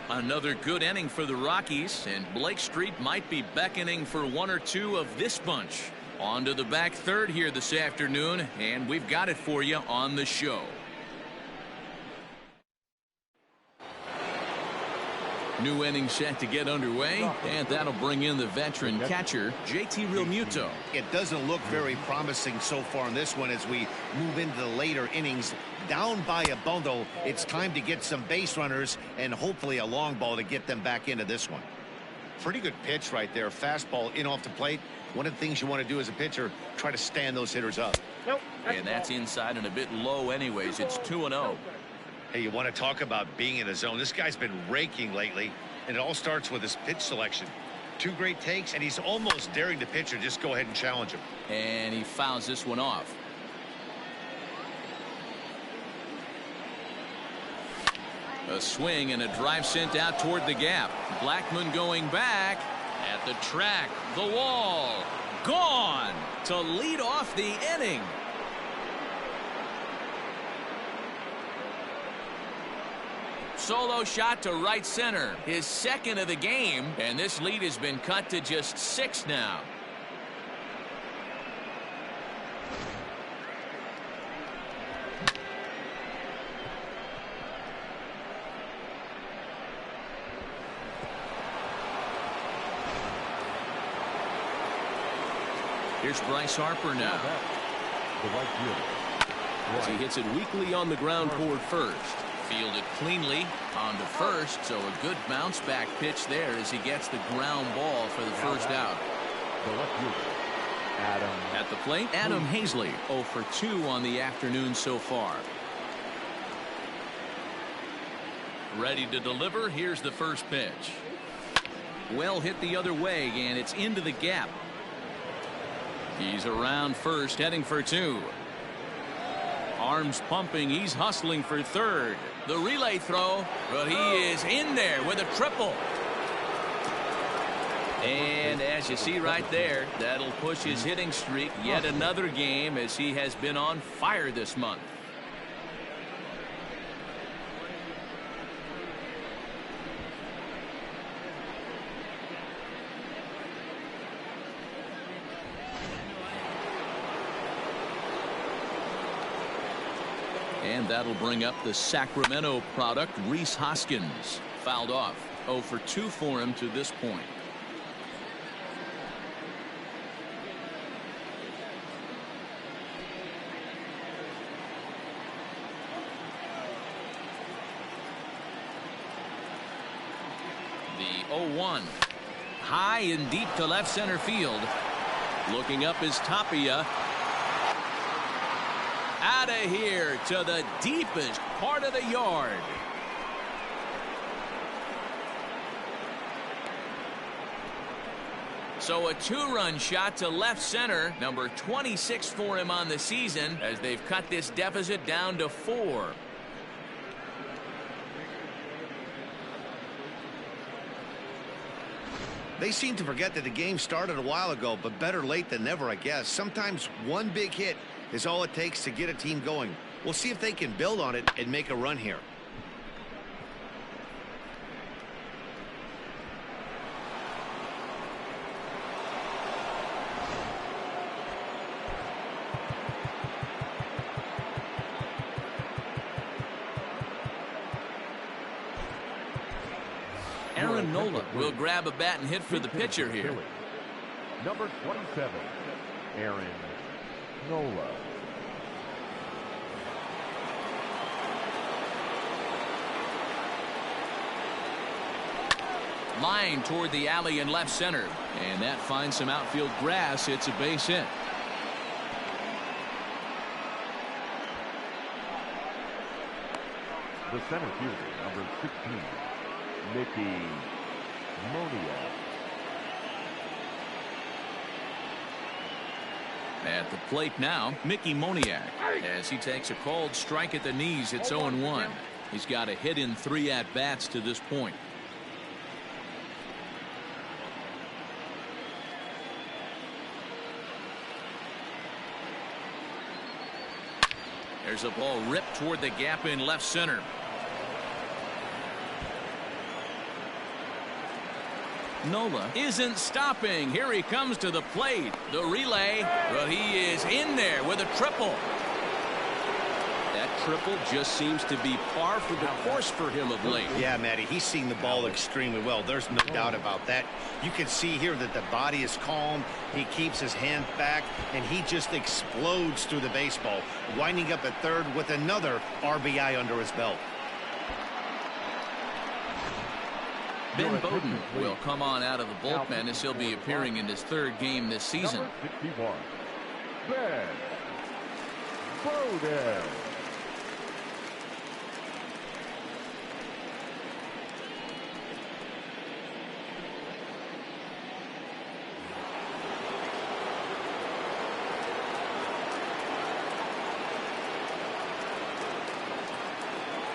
Another good inning for the Rockies, and Blake Street might be beckoning for 1 or 2 of this bunch. On to the back 3rd here this afternoon, and we've got it for you on the show. New inning set to get underway, and that'll bring in the veteran catcher, JT Realmuto. It doesn't look very promising so far in this one as we move into the later innings. Down by a bundle, it's time to get some base runners and hopefully a long ball to get them back into this one. Pretty good pitch right there. Fastball in off the plate. One of the things you want to do as a pitcher, try to stand those hitters up. And that's inside and a bit low anyways. It's 2-0. Hey, you want to talk about being in the zone. This guy's been raking lately, and it all starts with his pitch selection. 2 great takes, and he's almost daring the pitcher just go ahead and challenge him. And he fouls this one off. A swing and a drive sent out toward the gap. Blackmon going back at the track. The wall. Gone to lead off the inning. Solo shot to right center. His 2nd of the game. And this lead has been cut to just 6 now. Here's Bryce Harper now. As he hits it weakly on the ground toward first. Fielded cleanly onto first, so a good bounce back pitch there as he gets the ground ball for the first out. At the plate, Adam Hazley, 0 for 2 on the afternoon so far. Ready to deliver. Here's the first pitch. Well hit the other way, and it's into the gap. He's around first, heading for 2. Arms pumping. He's hustling for 3rd. The relay throw, but he is in there with a triple. And as you see right there, that'll push his hitting streak yet another game as he has been on fire this month. And that'll bring up the Sacramento product, Rhys Hoskins. Fouled off. 0 for 2 for him to this point. 0-1. High and deep to left center field. Looking up is Tapia. Out of here to the deepest part of the yard. So a two-run shot to left center, number 26 for him on the season, as they've cut this deficit down to 4. They seem to forget that the game started a while ago, but better late than never, I guess. Sometimes one big hit is all it takes to get a team going. We'll see if they can build on it and make a run here. Aaron Nola will grab a bat and hit for the pitcher here. Phillies. Number 27, Aaron Nola. Line toward the alley in left center. And that finds some outfield grass. It's a base hit. The center fielder, number 16, Mickey Moniak. At the plate now, Mickey Moniak. As he takes a called strike at the knees, it's 0-1. He's got a hit in 3 at-bats to this point. There's a ball ripped toward the gap in left center. Nola isn't stopping. Here he comes to the plate. The relay, but he is in there with a triple. That triple just seems to be par for the course for him of late. Yeah, Matty, he's seen the ball extremely well. There's no doubt about that. You can see here that the body is calm. He keeps his hand back, and he just explodes through the baseball, winding up at third with another RBI under his belt. Ben Bowden will come on out of the bullpen as he'll be appearing in his 3rd game this season. Number 61, Ben Bowden.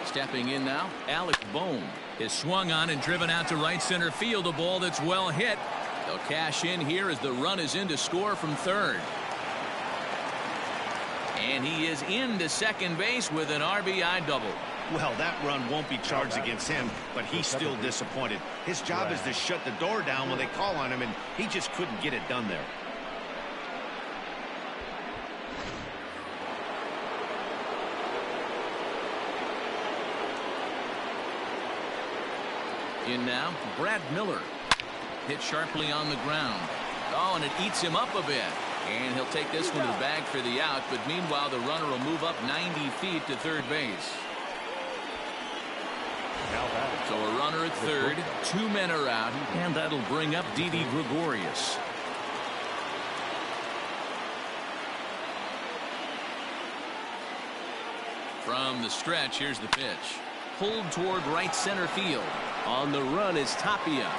Stepping in now, Alec Bohm is swung on and driven out to right center field. A ball that's well hit. They'll cash in here as the run is in to score from third. And he is into second base with an RBI double. Well, that run won't be charged against him, but he's still disappointed. His job is to shut the door down when they call on him, and he just couldn't get it done there. In now, Brad Miller. Hit sharply on the ground. Oh, and it eats him up a bit. And he'll take this one to the bag for the out, but meanwhile the runner will move up 90 feet to third base. So a runner at third, 2 men are out, and that'll bring up Didi Gregorius. From the stretch, here's the pitch. Pulled toward right center field. On the run is Tapia.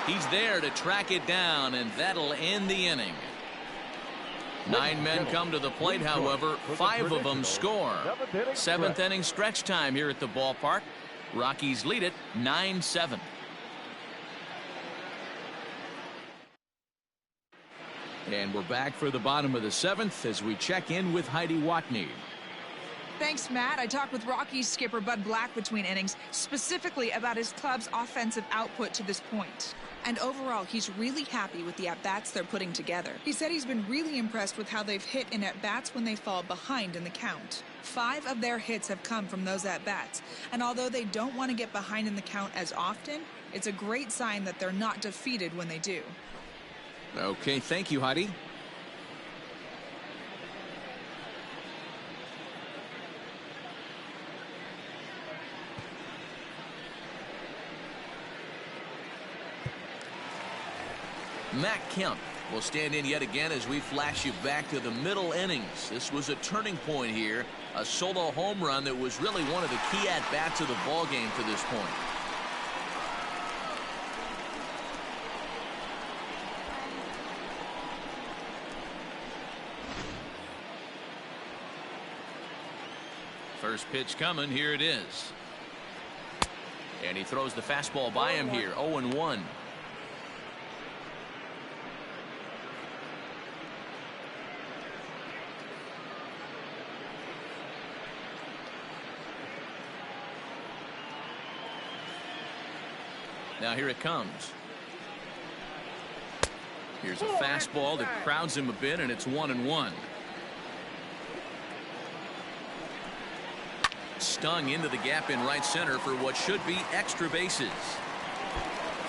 He's there to track it down, and that'll end the inning. 9 men come to the plate, however. 5 of them score. 7th inning stretch time here at the ballpark. Rockies lead it 9-7. And we're back for the bottom of the 7th as we check in with Heidi Watney. Thanks, Matt. I talked with Rockies skipper Bud Black between innings, specifically about his club's offensive output to this point. And overall, he's really happy with the at-bats they're putting together. He said he's been really impressed with how they've hit in at-bats when they fall behind in the count. 5 of their hits have come from those at-bats. And although they don't want to get behind in the count as often, it's a great sign that they're not defeated when they do. Okay, thank you, Heidi. Matt Kemp will stand in yet again as we flash you back to the middle innings. This was a turning point here. A solo home run that was really one of the key at-bats of the ball game to this point. First pitch coming. Here it is. And he throws the fastball by him here. 0-1. Now here it comes. Here's a fastball that crowds him a bit, and it's 1-1. Stung into the gap in right center for what should be extra bases.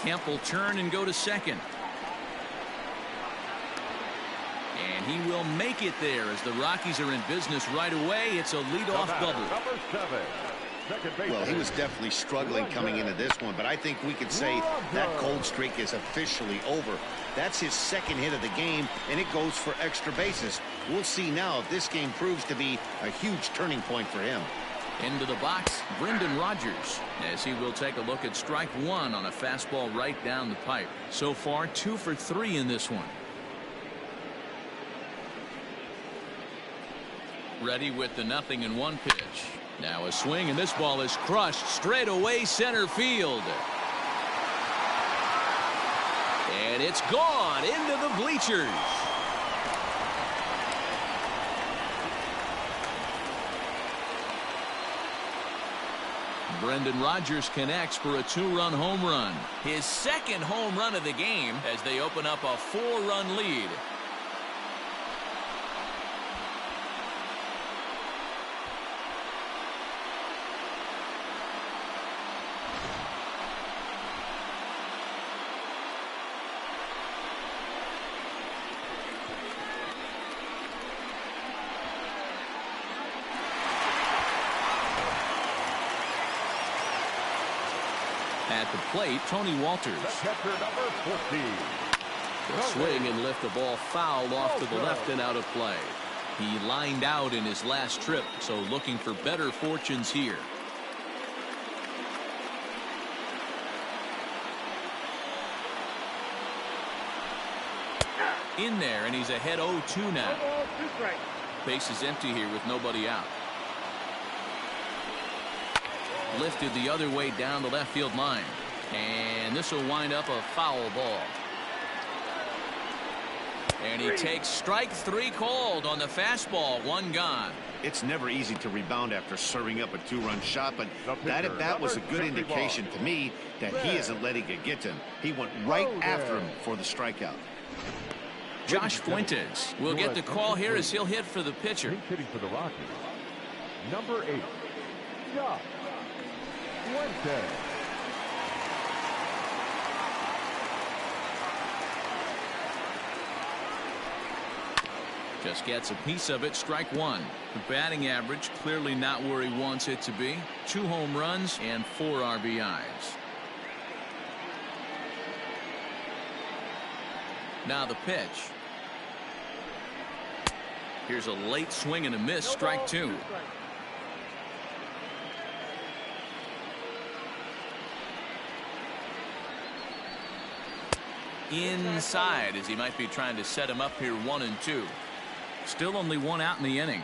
Kemp will turn and go to second. And he will make it there as the Rockies are in business right away. It's a leadoff double. Number 7. Well, he was definitely struggling coming into this one, but I think we could say that cold streak is officially over. That's his second hit of the game, and it goes for extra bases. We'll see now if this game proves to be a huge turning point for him. Into the box, Brendan Rodgers, as he will take a look at strike one on a fastball right down the pipe. So far, 2 for 3 in this one. Ready with the 0-1 pitch. Now a swing, and this ball is crushed straight away center field. And it's gone into the bleachers. Brendan Rodgers connects for a 2-run home run. His second home run of the game as they open up a 4-run lead. At the plate, Tony Walters. Catcher number 14. The swing and lift the ball foul off to the left and out of play. He lined out in his last trip, so looking for better fortunes here. In there, and he's ahead 0-2 now. Base is empty here with nobody out. Lifted the other way down the left field line, and this will wind up a foul ball. And he takes strike 3 called on the fastball. 1 gone. It's never easy to rebound after serving up a 2-run shot, but that at bat was a good indication to me that he isn't letting it get to him. He went right after him for the strikeout. Josh Fuentes will get the call here as he'll hit for the pitcher. He's hitting for the Rockies. Number 8. Josh Fuentes. Just gets a piece of it. Strike 1. The batting average clearly not where he wants it to be. 2 home runs and 4 RBIs. Now the pitch. Here's a late swing and a miss. Strike 2. Inside as he might be trying to set him up here. 1-2. Still only 1 out in the inning.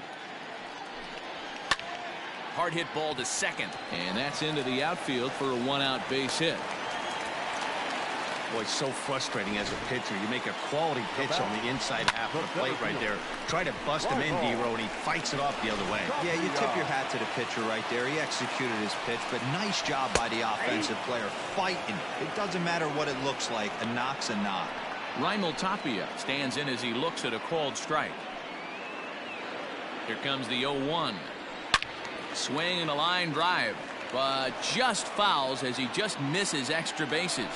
Hard hit ball to second, and that's into the outfield for a 1-out base hit. Boy, it's so frustrating as a pitcher. You make a quality pitch on the inside half of the plate right there. Try to bust him in, D-Row, and he fights it off the other way. Yeah, you tip your hat to the pitcher right there. He executed his pitch, but nice job by the offensive player fighting. It doesn't matter what it looks like. A knock's a knock. Raimel Tapia stands in as he looks at a called strike. Here comes the 0-1. Swing and a line drive, but just fouls as he just misses extra bases.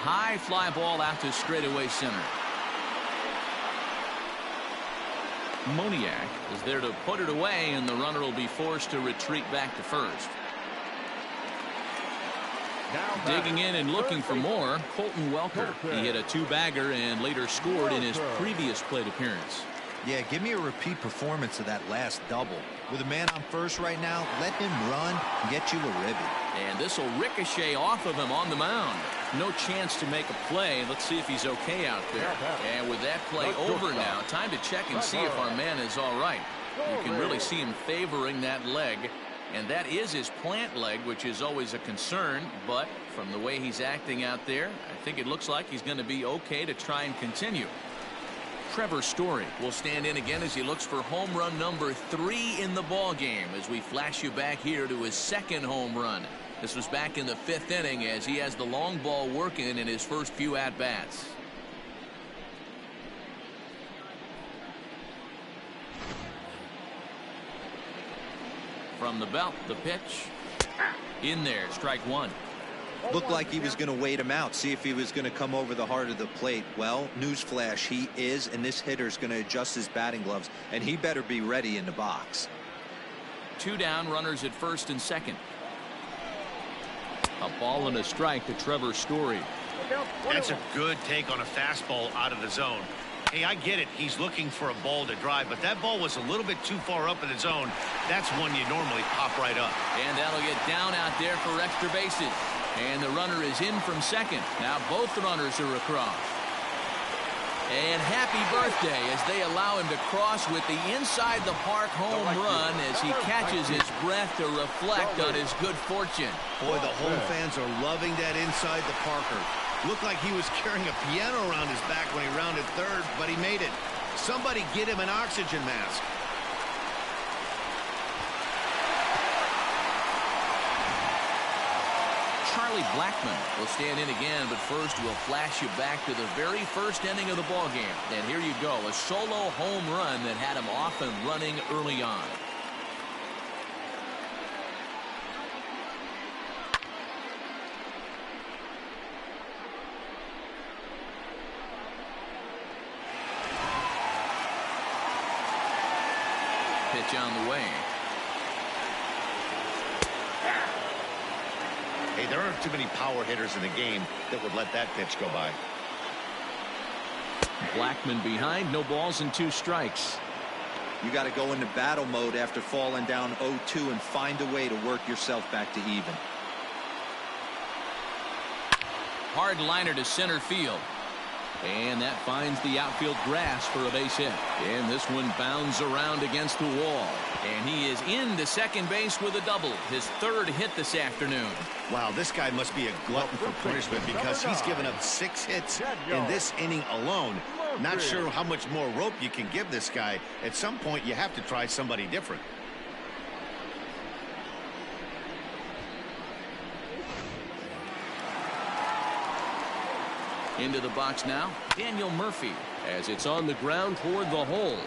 High fly ball out to straightaway center. Moniak is there to put it away, and the runner will be forced to retreat back to first. Digging in and looking for more, Colton Welker. He hit a two-bagger and later scored in his previous plate appearance. Yeah, give me a repeat performance of that last double. With a man on first right now, let him run and get you a ribby. And this will ricochet off of him on the mound. No chance to make a play. Let's see if he's okay out there. And with that play over now, time to check and see if our man is all right. You can really see him favoring that leg. And that is his plant leg, which is always a concern. But from the way he's acting out there, I think it looks like he's going to be okay to try and continue. Trevor Story will stand in again as he looks for home run number 3 in the ball game as we flash you back here to his second home run. This was back in the 5th inning as he has the long ball working in his first few at-bats. From the belt, the pitch. In there, strike one. Looked like he was going to wait him out, see if he was going to come over the heart of the plate. Well, newsflash, he is, and this hitter's going to adjust his batting gloves, and he better be ready in the box. 2 down, runners at first and second. A ball and a strike to Trevor Story. That's a good take on a fastball out of the zone. Hey, I get it. He's looking for a ball to drive, but that ball was a little bit too far up in the zone. That's one you normally pop right up. And that'll get down out there for extra bases. And the runner is in from second. Now both runners are across. And happy birthday as they allow him to cross with the inside the park home run as he catches his breath to reflect on his good fortune. Boy, the home fans are loving that inside the Parker. Looked like he was carrying a piano around his back when he rounded third, but he made it. Somebody get him an oxygen mask. Charlie Blackmon will stand in again, but first we'll flash you back to the very first inning of the ball game. And here you go, a solo home run that had him off and running early on. Pitch on the way. Hey, there aren't too many power hitters in the game that would let that pitch go by. Blackmon behind, no balls and 2 strikes. You got to go into battle mode after falling down 0-2 and find a way to work yourself back to even. Hard liner to center field. And that finds the outfield grass for a base hit. And this one bounds around against the wall. And he is into second base with a double. His 3rd hit this afternoon. Wow, this guy must be a glutton for punishment because he's given up 6 hits in this inning alone. Not sure how much more rope you can give this guy. At some point, you have to try somebody different. Into the box now, Daniel Murphy, as it's on the ground toward the hole.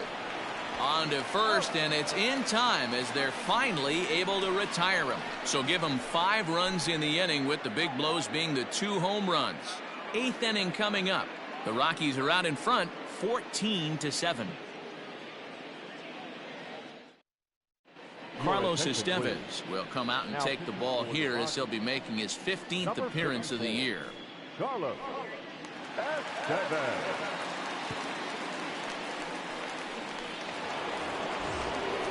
On to first, and it's in time as they're finally able to retire him. So give him 5 runs in the inning, with the big blows being the 2 home runs. 8th inning coming up. The Rockies are out in front, 14-7. Carlos Estevez will come out and take the ball here as he'll be making his 15th appearance of the year. Carlos Estevez.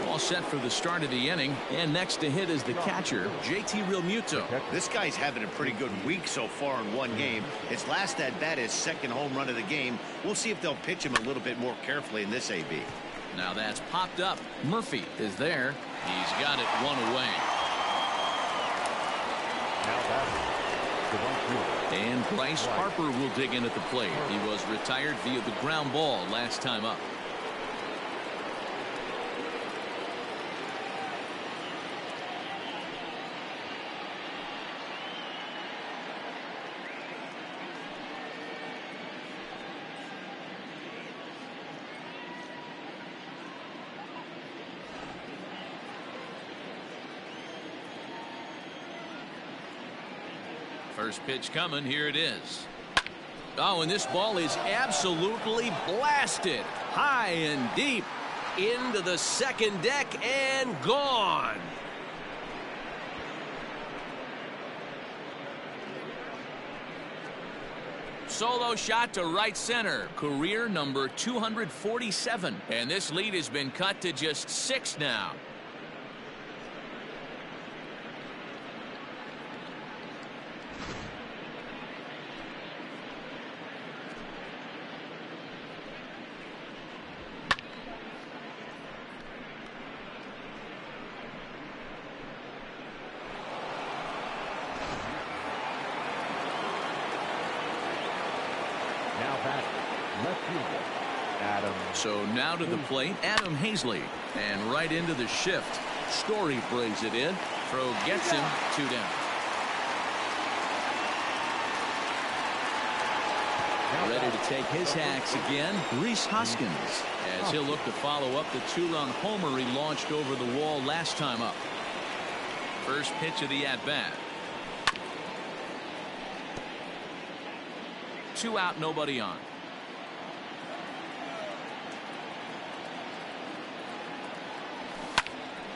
All set for the start of the inning, and next to hit is the catcher, JT Realmuto. This guy's having a pretty good week so far in one game. His last at bat is 2nd home run of the game. We'll see if they'll pitch him a little bit more carefully in this AB. Now that's popped up. Murphy is there. He's got it 1 away. And Bryce Harper will dig in at the plate. He was retired via the ground ball last time up. First pitch coming. Here it is. Oh, and this ball is absolutely blasted high and deep into the second deck and gone. Solo shot to right center. Career number 247. And this lead has been cut to just 6 now. So now to the plate, Adam Hazley. And right into the shift. Story brings it in. Throw gets him 2 down. Ready to take his hacks again, Rhys Hoskins, as he'll look to follow up the 2-run homer he launched over the wall last time up. First pitch of the at-bat. 2 out, nobody on.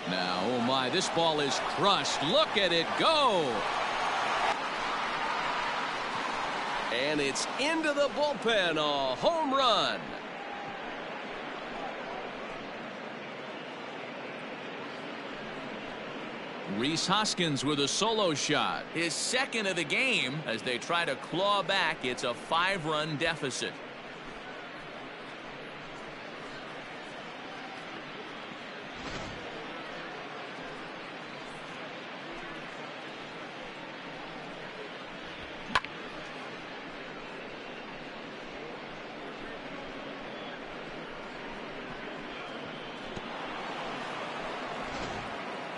Now, oh my, this ball is crushed. Look at it go. And it's into the bullpen, a home run. Rhys Hoskins with a solo shot. His second of the game as they try to claw back. It's a 5-run deficit.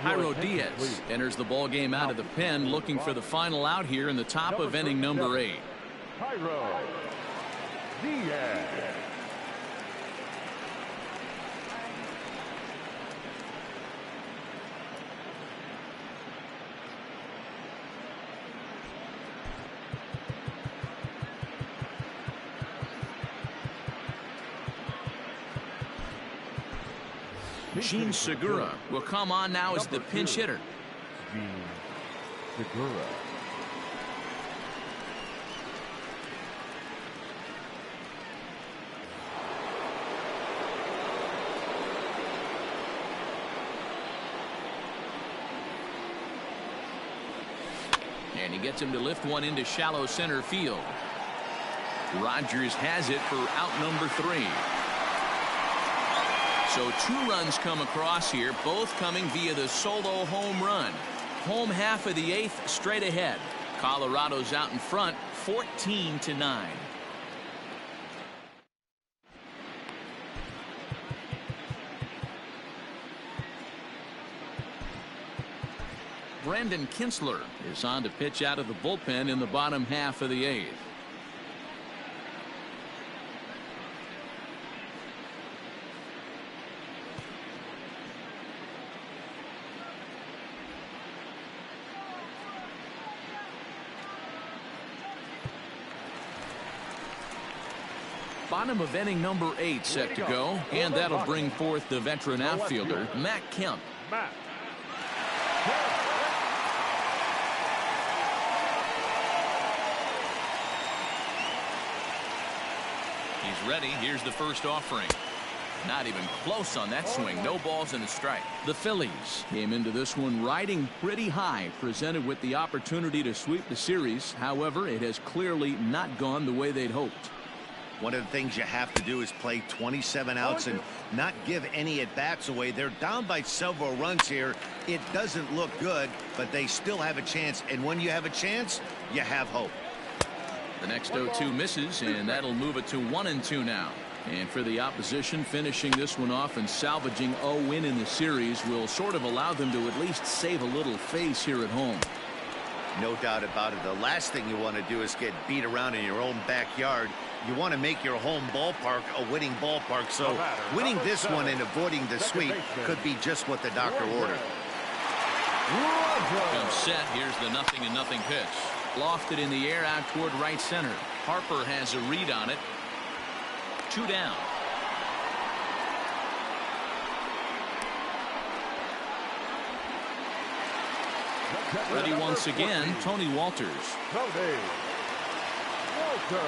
Jairo Diaz enters the ball game out of the pen, looking for the final out here in the top of inning number 8. Jairo Diaz. Gene Segura will come on now as the pinch hitter. Gene Segura. And he gets him to lift one into shallow center field. Rogers has it for out number 3. So 2 runs come across here, both coming via the solo home run. Home half of the 8th straight ahead. Colorado's out in front 14-9. Brandon Kinsler is on to pitch out of the bullpen in the bottom half of the 8th. Bottom of inning number 8 set to go, and that'll bring forth the veteran outfielder, Matt Kemp. He's ready. Here's the first offering. Not even close on that swing. No balls and a strike. The Phillies came into this one riding pretty high, presented with the opportunity to sweep the series. However, it has clearly not gone the way they'd hoped. One of the things you have to do is play 27 outs and not give any at-bats away. They're down by several runs here. It doesn't look good, but they still have a chance. And when you have a chance, you have hope. The next 0-2 misses, and that'll move it to 1-2 now. And for the opposition, finishing this one off and salvaging a win in the series will sort of allow them to at least save a little face here at home. No doubt about it. The last thing you want to do is get beat around in your own backyard. You want to make your home ballpark a winning ballpark. So winning this one and avoiding the sweep could be just what the doctor ordered. Comes set. Here's the 0-0 pitch. Lofted in the air out toward right center. Harper has a read on it. 2 down. Ready once again, Tony Walters. Walter.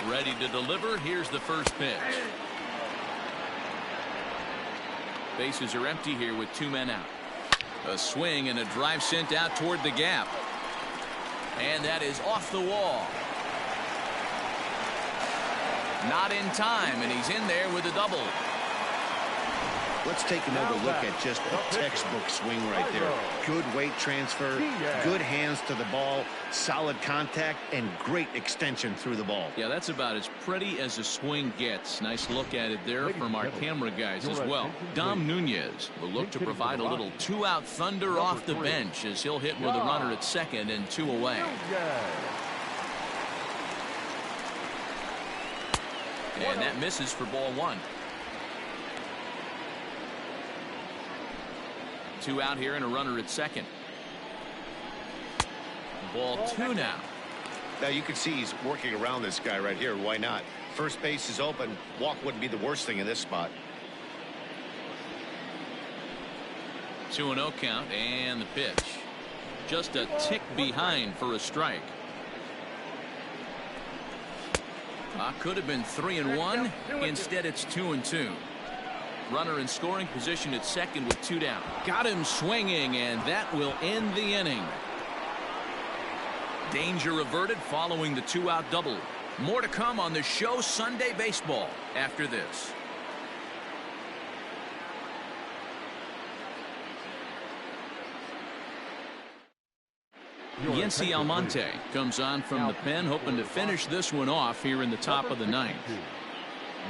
Ready to deliver. Here's the first pitch. Bases are empty here with 2 men out. A swing and a drive sent out toward the gap. And that is off the wall. Not in time, and he's in there with a double. Let's take another look at just a textbook swing right there. Good weight transfer, good hands to the ball, solid contact, and great extension through the ball. Yeah, that's about as pretty as a swing gets. Nice look at it there from our camera guys as well. Dom Nunez will look to provide a little 2-out thunder off the bench as he'll hit with a runner at second and 2 away. And that misses for ball 1. 2 out here and a runner at second. Ball 2 now. Now you can see he's working around this guy right here. Why not? First base is open. Walk wouldn't be the worst thing in this spot. 2-0 count and the pitch. Just a tick behind for a strike. Could have been 3-1. Instead it's 2-2. Runner in scoring position at second with 2 down. Got him swinging, and that will end the inning. Danger averted following the 2-out double. More to come on the show Sunday Baseball after this. Yency Almonte comes on from the pen, hoping to finish this one off here in the top of the 9th.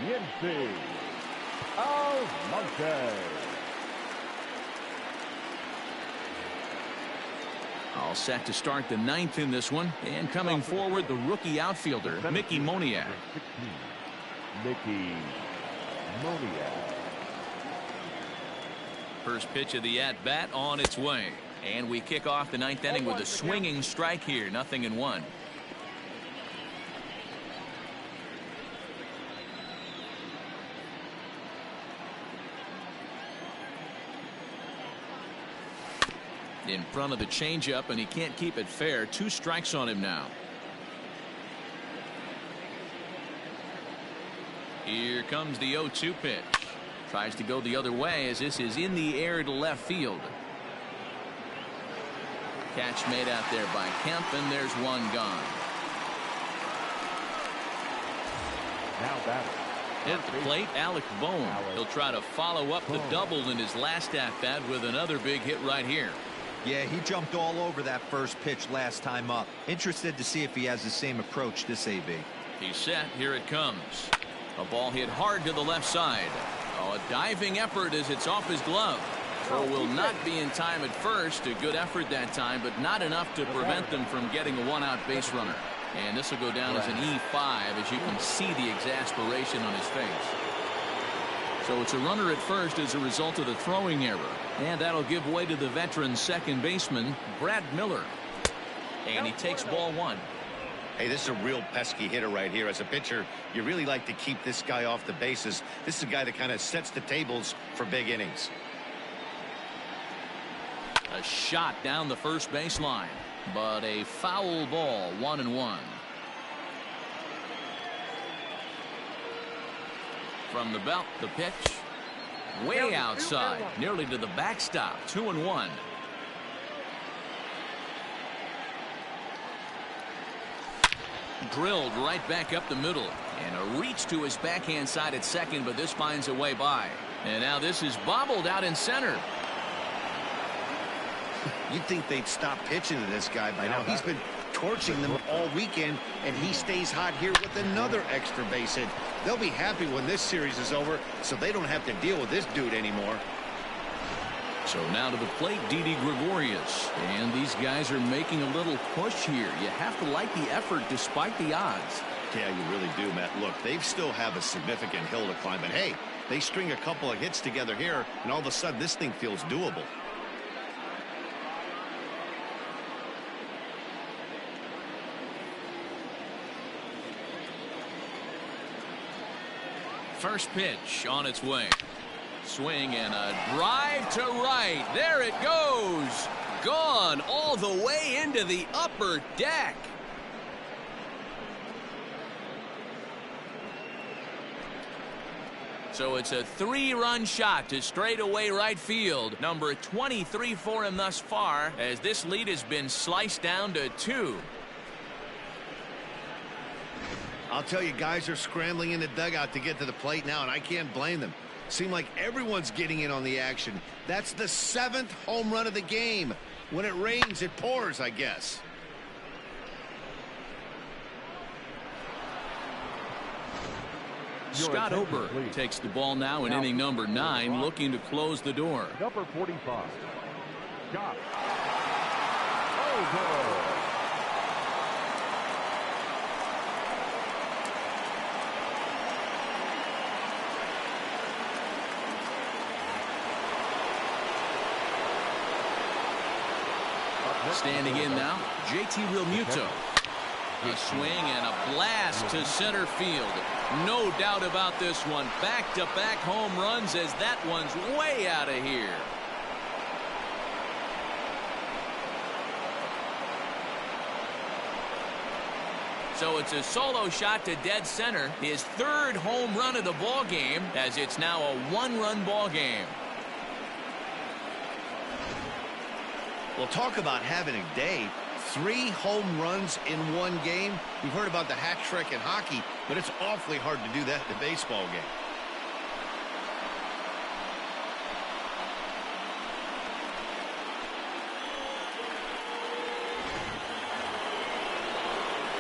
Yency Almonte. All set to start the 9th in this one, and coming forward the rookie outfielder Mickey Moniak. Mickey Moniak. First pitch of the at-bat on its way. And we kick off the 9th inning with a swinging strike here. 0-1. In front of the changeup, and he can't keep it fair. 2 strikes on him now. Here comes the 0-2 pitch. Tries to go the other way as this is in the air to left field. Catch made out there by Kemp, and there's one gone. Now batter. At the plate, Alec Bohm. He'll try to follow up the double in his last at-bat with another big hit right here. Yeah, he jumped all over that first pitch last time up. Interested to see if he has the same approach this AB. He's set. Here it comes. A ball hit hard to the left side. Oh, a diving effort as it's off his glove. Throw will not be in time at first. A good effort that time, but not enough to prevent them from getting a 1-out base runner. And this will go down as an E5 as you can see the exasperation on his face. So it's a runner at first as a result of the throwing error. And that'll give way to the veteran second baseman, Brad Miller. And he takes ball 1. Hey, this is a real pesky hitter right here. As a pitcher, you really like to keep this guy off the bases. This is a guy that kind of sets the tables for big innings. A shot down the first baseline, but a foul ball. 1-1. From the belt, the pitch way outside, nearly to the backstop. 2-1. Drilled right back up the middle, and a reach to his backhand side at second, but this finds a way by. And now this is bobbled out in center. You'd think they'd stop pitching to this guy by now. He's been torching them all weekend, and he stays hot here with another extra base hit. They'll be happy when this series is over, so they don't have to deal with this dude anymore. So now to the plate, Didi Gregorius. And these guys are making a little push here. You have to like the effort despite the odds. Yeah, you really do, Matt. Look, they still have a significant hill to climb, but hey, they string a couple of hits together here, and all of a sudden this thing feels doable. First pitch on its way. Swing and a drive to right. There it goes. Gone all the way into the upper deck. So it's a 3-run shot to straightaway right field. Number 23 for him thus far, as this lead has been sliced down to 2. I'll tell you, guys are scrambling in the dugout to get to the plate now, and I can't blame them. Seem like everyone's getting in on the action. That's the 7th home run of the game. When it rains, it pours, I guess. Scott Ober takes the ball now in inning number 9, looking to close the door. Number 45, Scott Ober. Standing in now, JT Realmuto. A swing and a blast to center field. No doubt about this one. Back-to-back home runs, as that one's way out of here. So it's a solo shot to dead center. His 3rd home run of the ball game, as it's now a 1-run ball game. Well, talk about having a day. 3 home runs in one game. We've heard about the hat trick in hockey, but it's awfully hard to do that in a baseball game.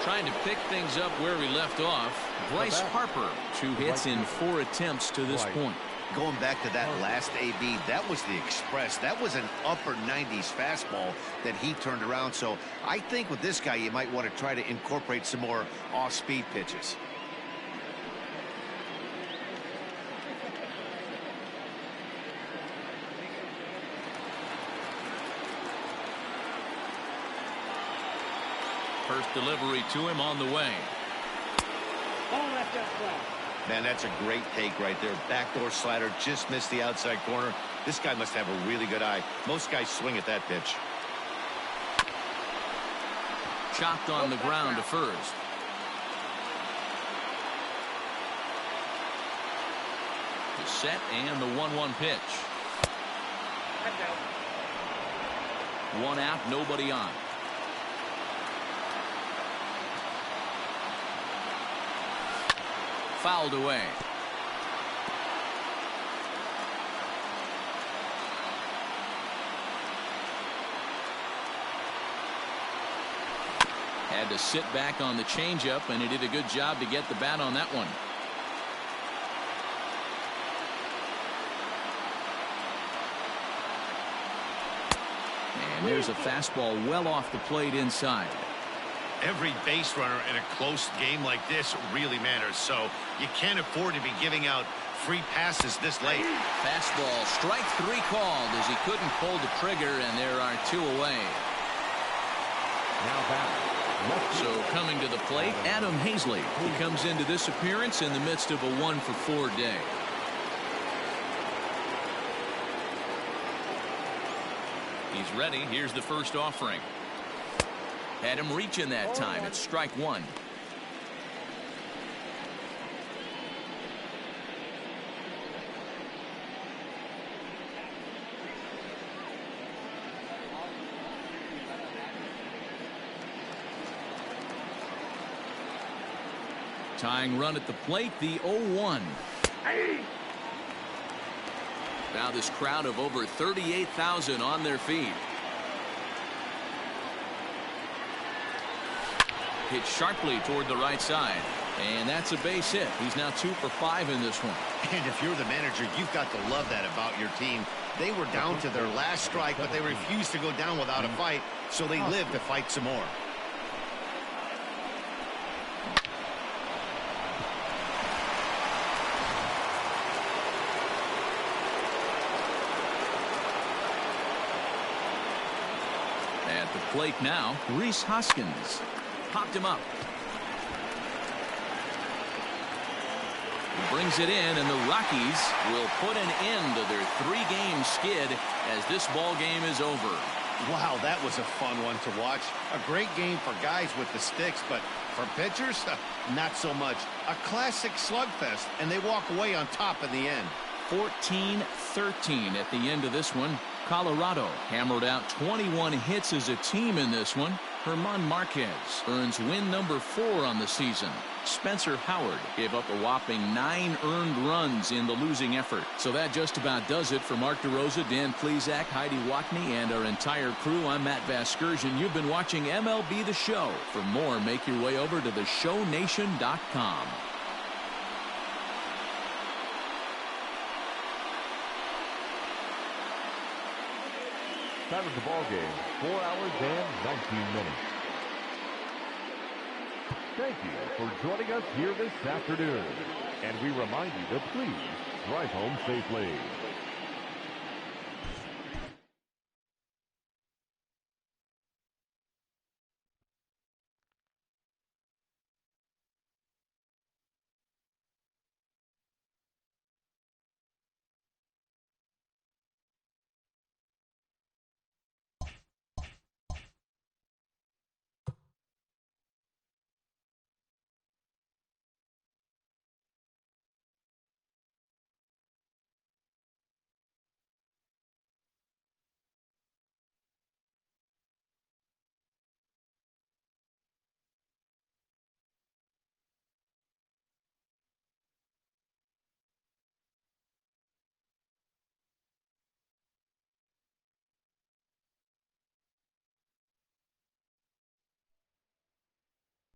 Trying to pick things up where we left off. Bryce Harper, 2 hits in 4 attempts to this point. Going back to that last AB, that was the express. That was an upper 90s fastball that he turned around. So I think with this guy, you might want to try to incorporate some more off-speed pitches. First delivery to him on the way. Man, that's a great take right there. Backdoor slider, just missed the outside corner. This guy must have a really good eye. Most guys swing at that pitch. Chopped on the ground to first. The set and the 1-1 pitch. 1 out, nobody on. Fouled away. Had to sit back on the changeup, and he did a good job to get the bat on that one. And there's a fastball well off the plate inside. Every base runner in a close game like this really matters, so you can't afford to be giving out free passes this late. Fastball, strike 3 called, as he couldn't pull the trigger, and there are 2 away. Now back. So coming to the plate, Adam Hazley. He comes into this appearance in the midst of a 1-for-4 day. He's ready. Here's the first offering. Had him reaching that time. It's strike 1. Tying run at the plate, the 0-1. Now this crowd of over 38,000 on their feet. Hit sharply toward the right side, and that's a base hit. He's now 2 for 5 in this one. And if you're the manager, you've got to love that about your team. They were down to their last strike, but they refused to go down without a fight, so they lived to fight some more. At the plate now, Rhys Hoskins. Popped him up. He brings it in, and the Rockies will put an end to their 3-game skid as this ball game is over. Wow, that was a fun one to watch. A great game for guys with the sticks, but for pitchers, not so much. A classic slugfest, and they walk away on top in the end. 14-13 at the end of this one. Colorado hammered out 21 hits as a team in this one. German Marquez earns win number 4 on the season. Spencer Howard gave up a whopping 9 earned runs in the losing effort. So that just about does it for Mark DeRosa, Dan Plesac, Heidi Watney, and our entire crew. I'm Matt Vasgersian. You've been watching MLB The Show. For more, make your way over to theshownation.com. Time of the ball game, 4 hours and 19 minutes. Thank you for joining us here this afternoon. And we remind you to please drive home safely.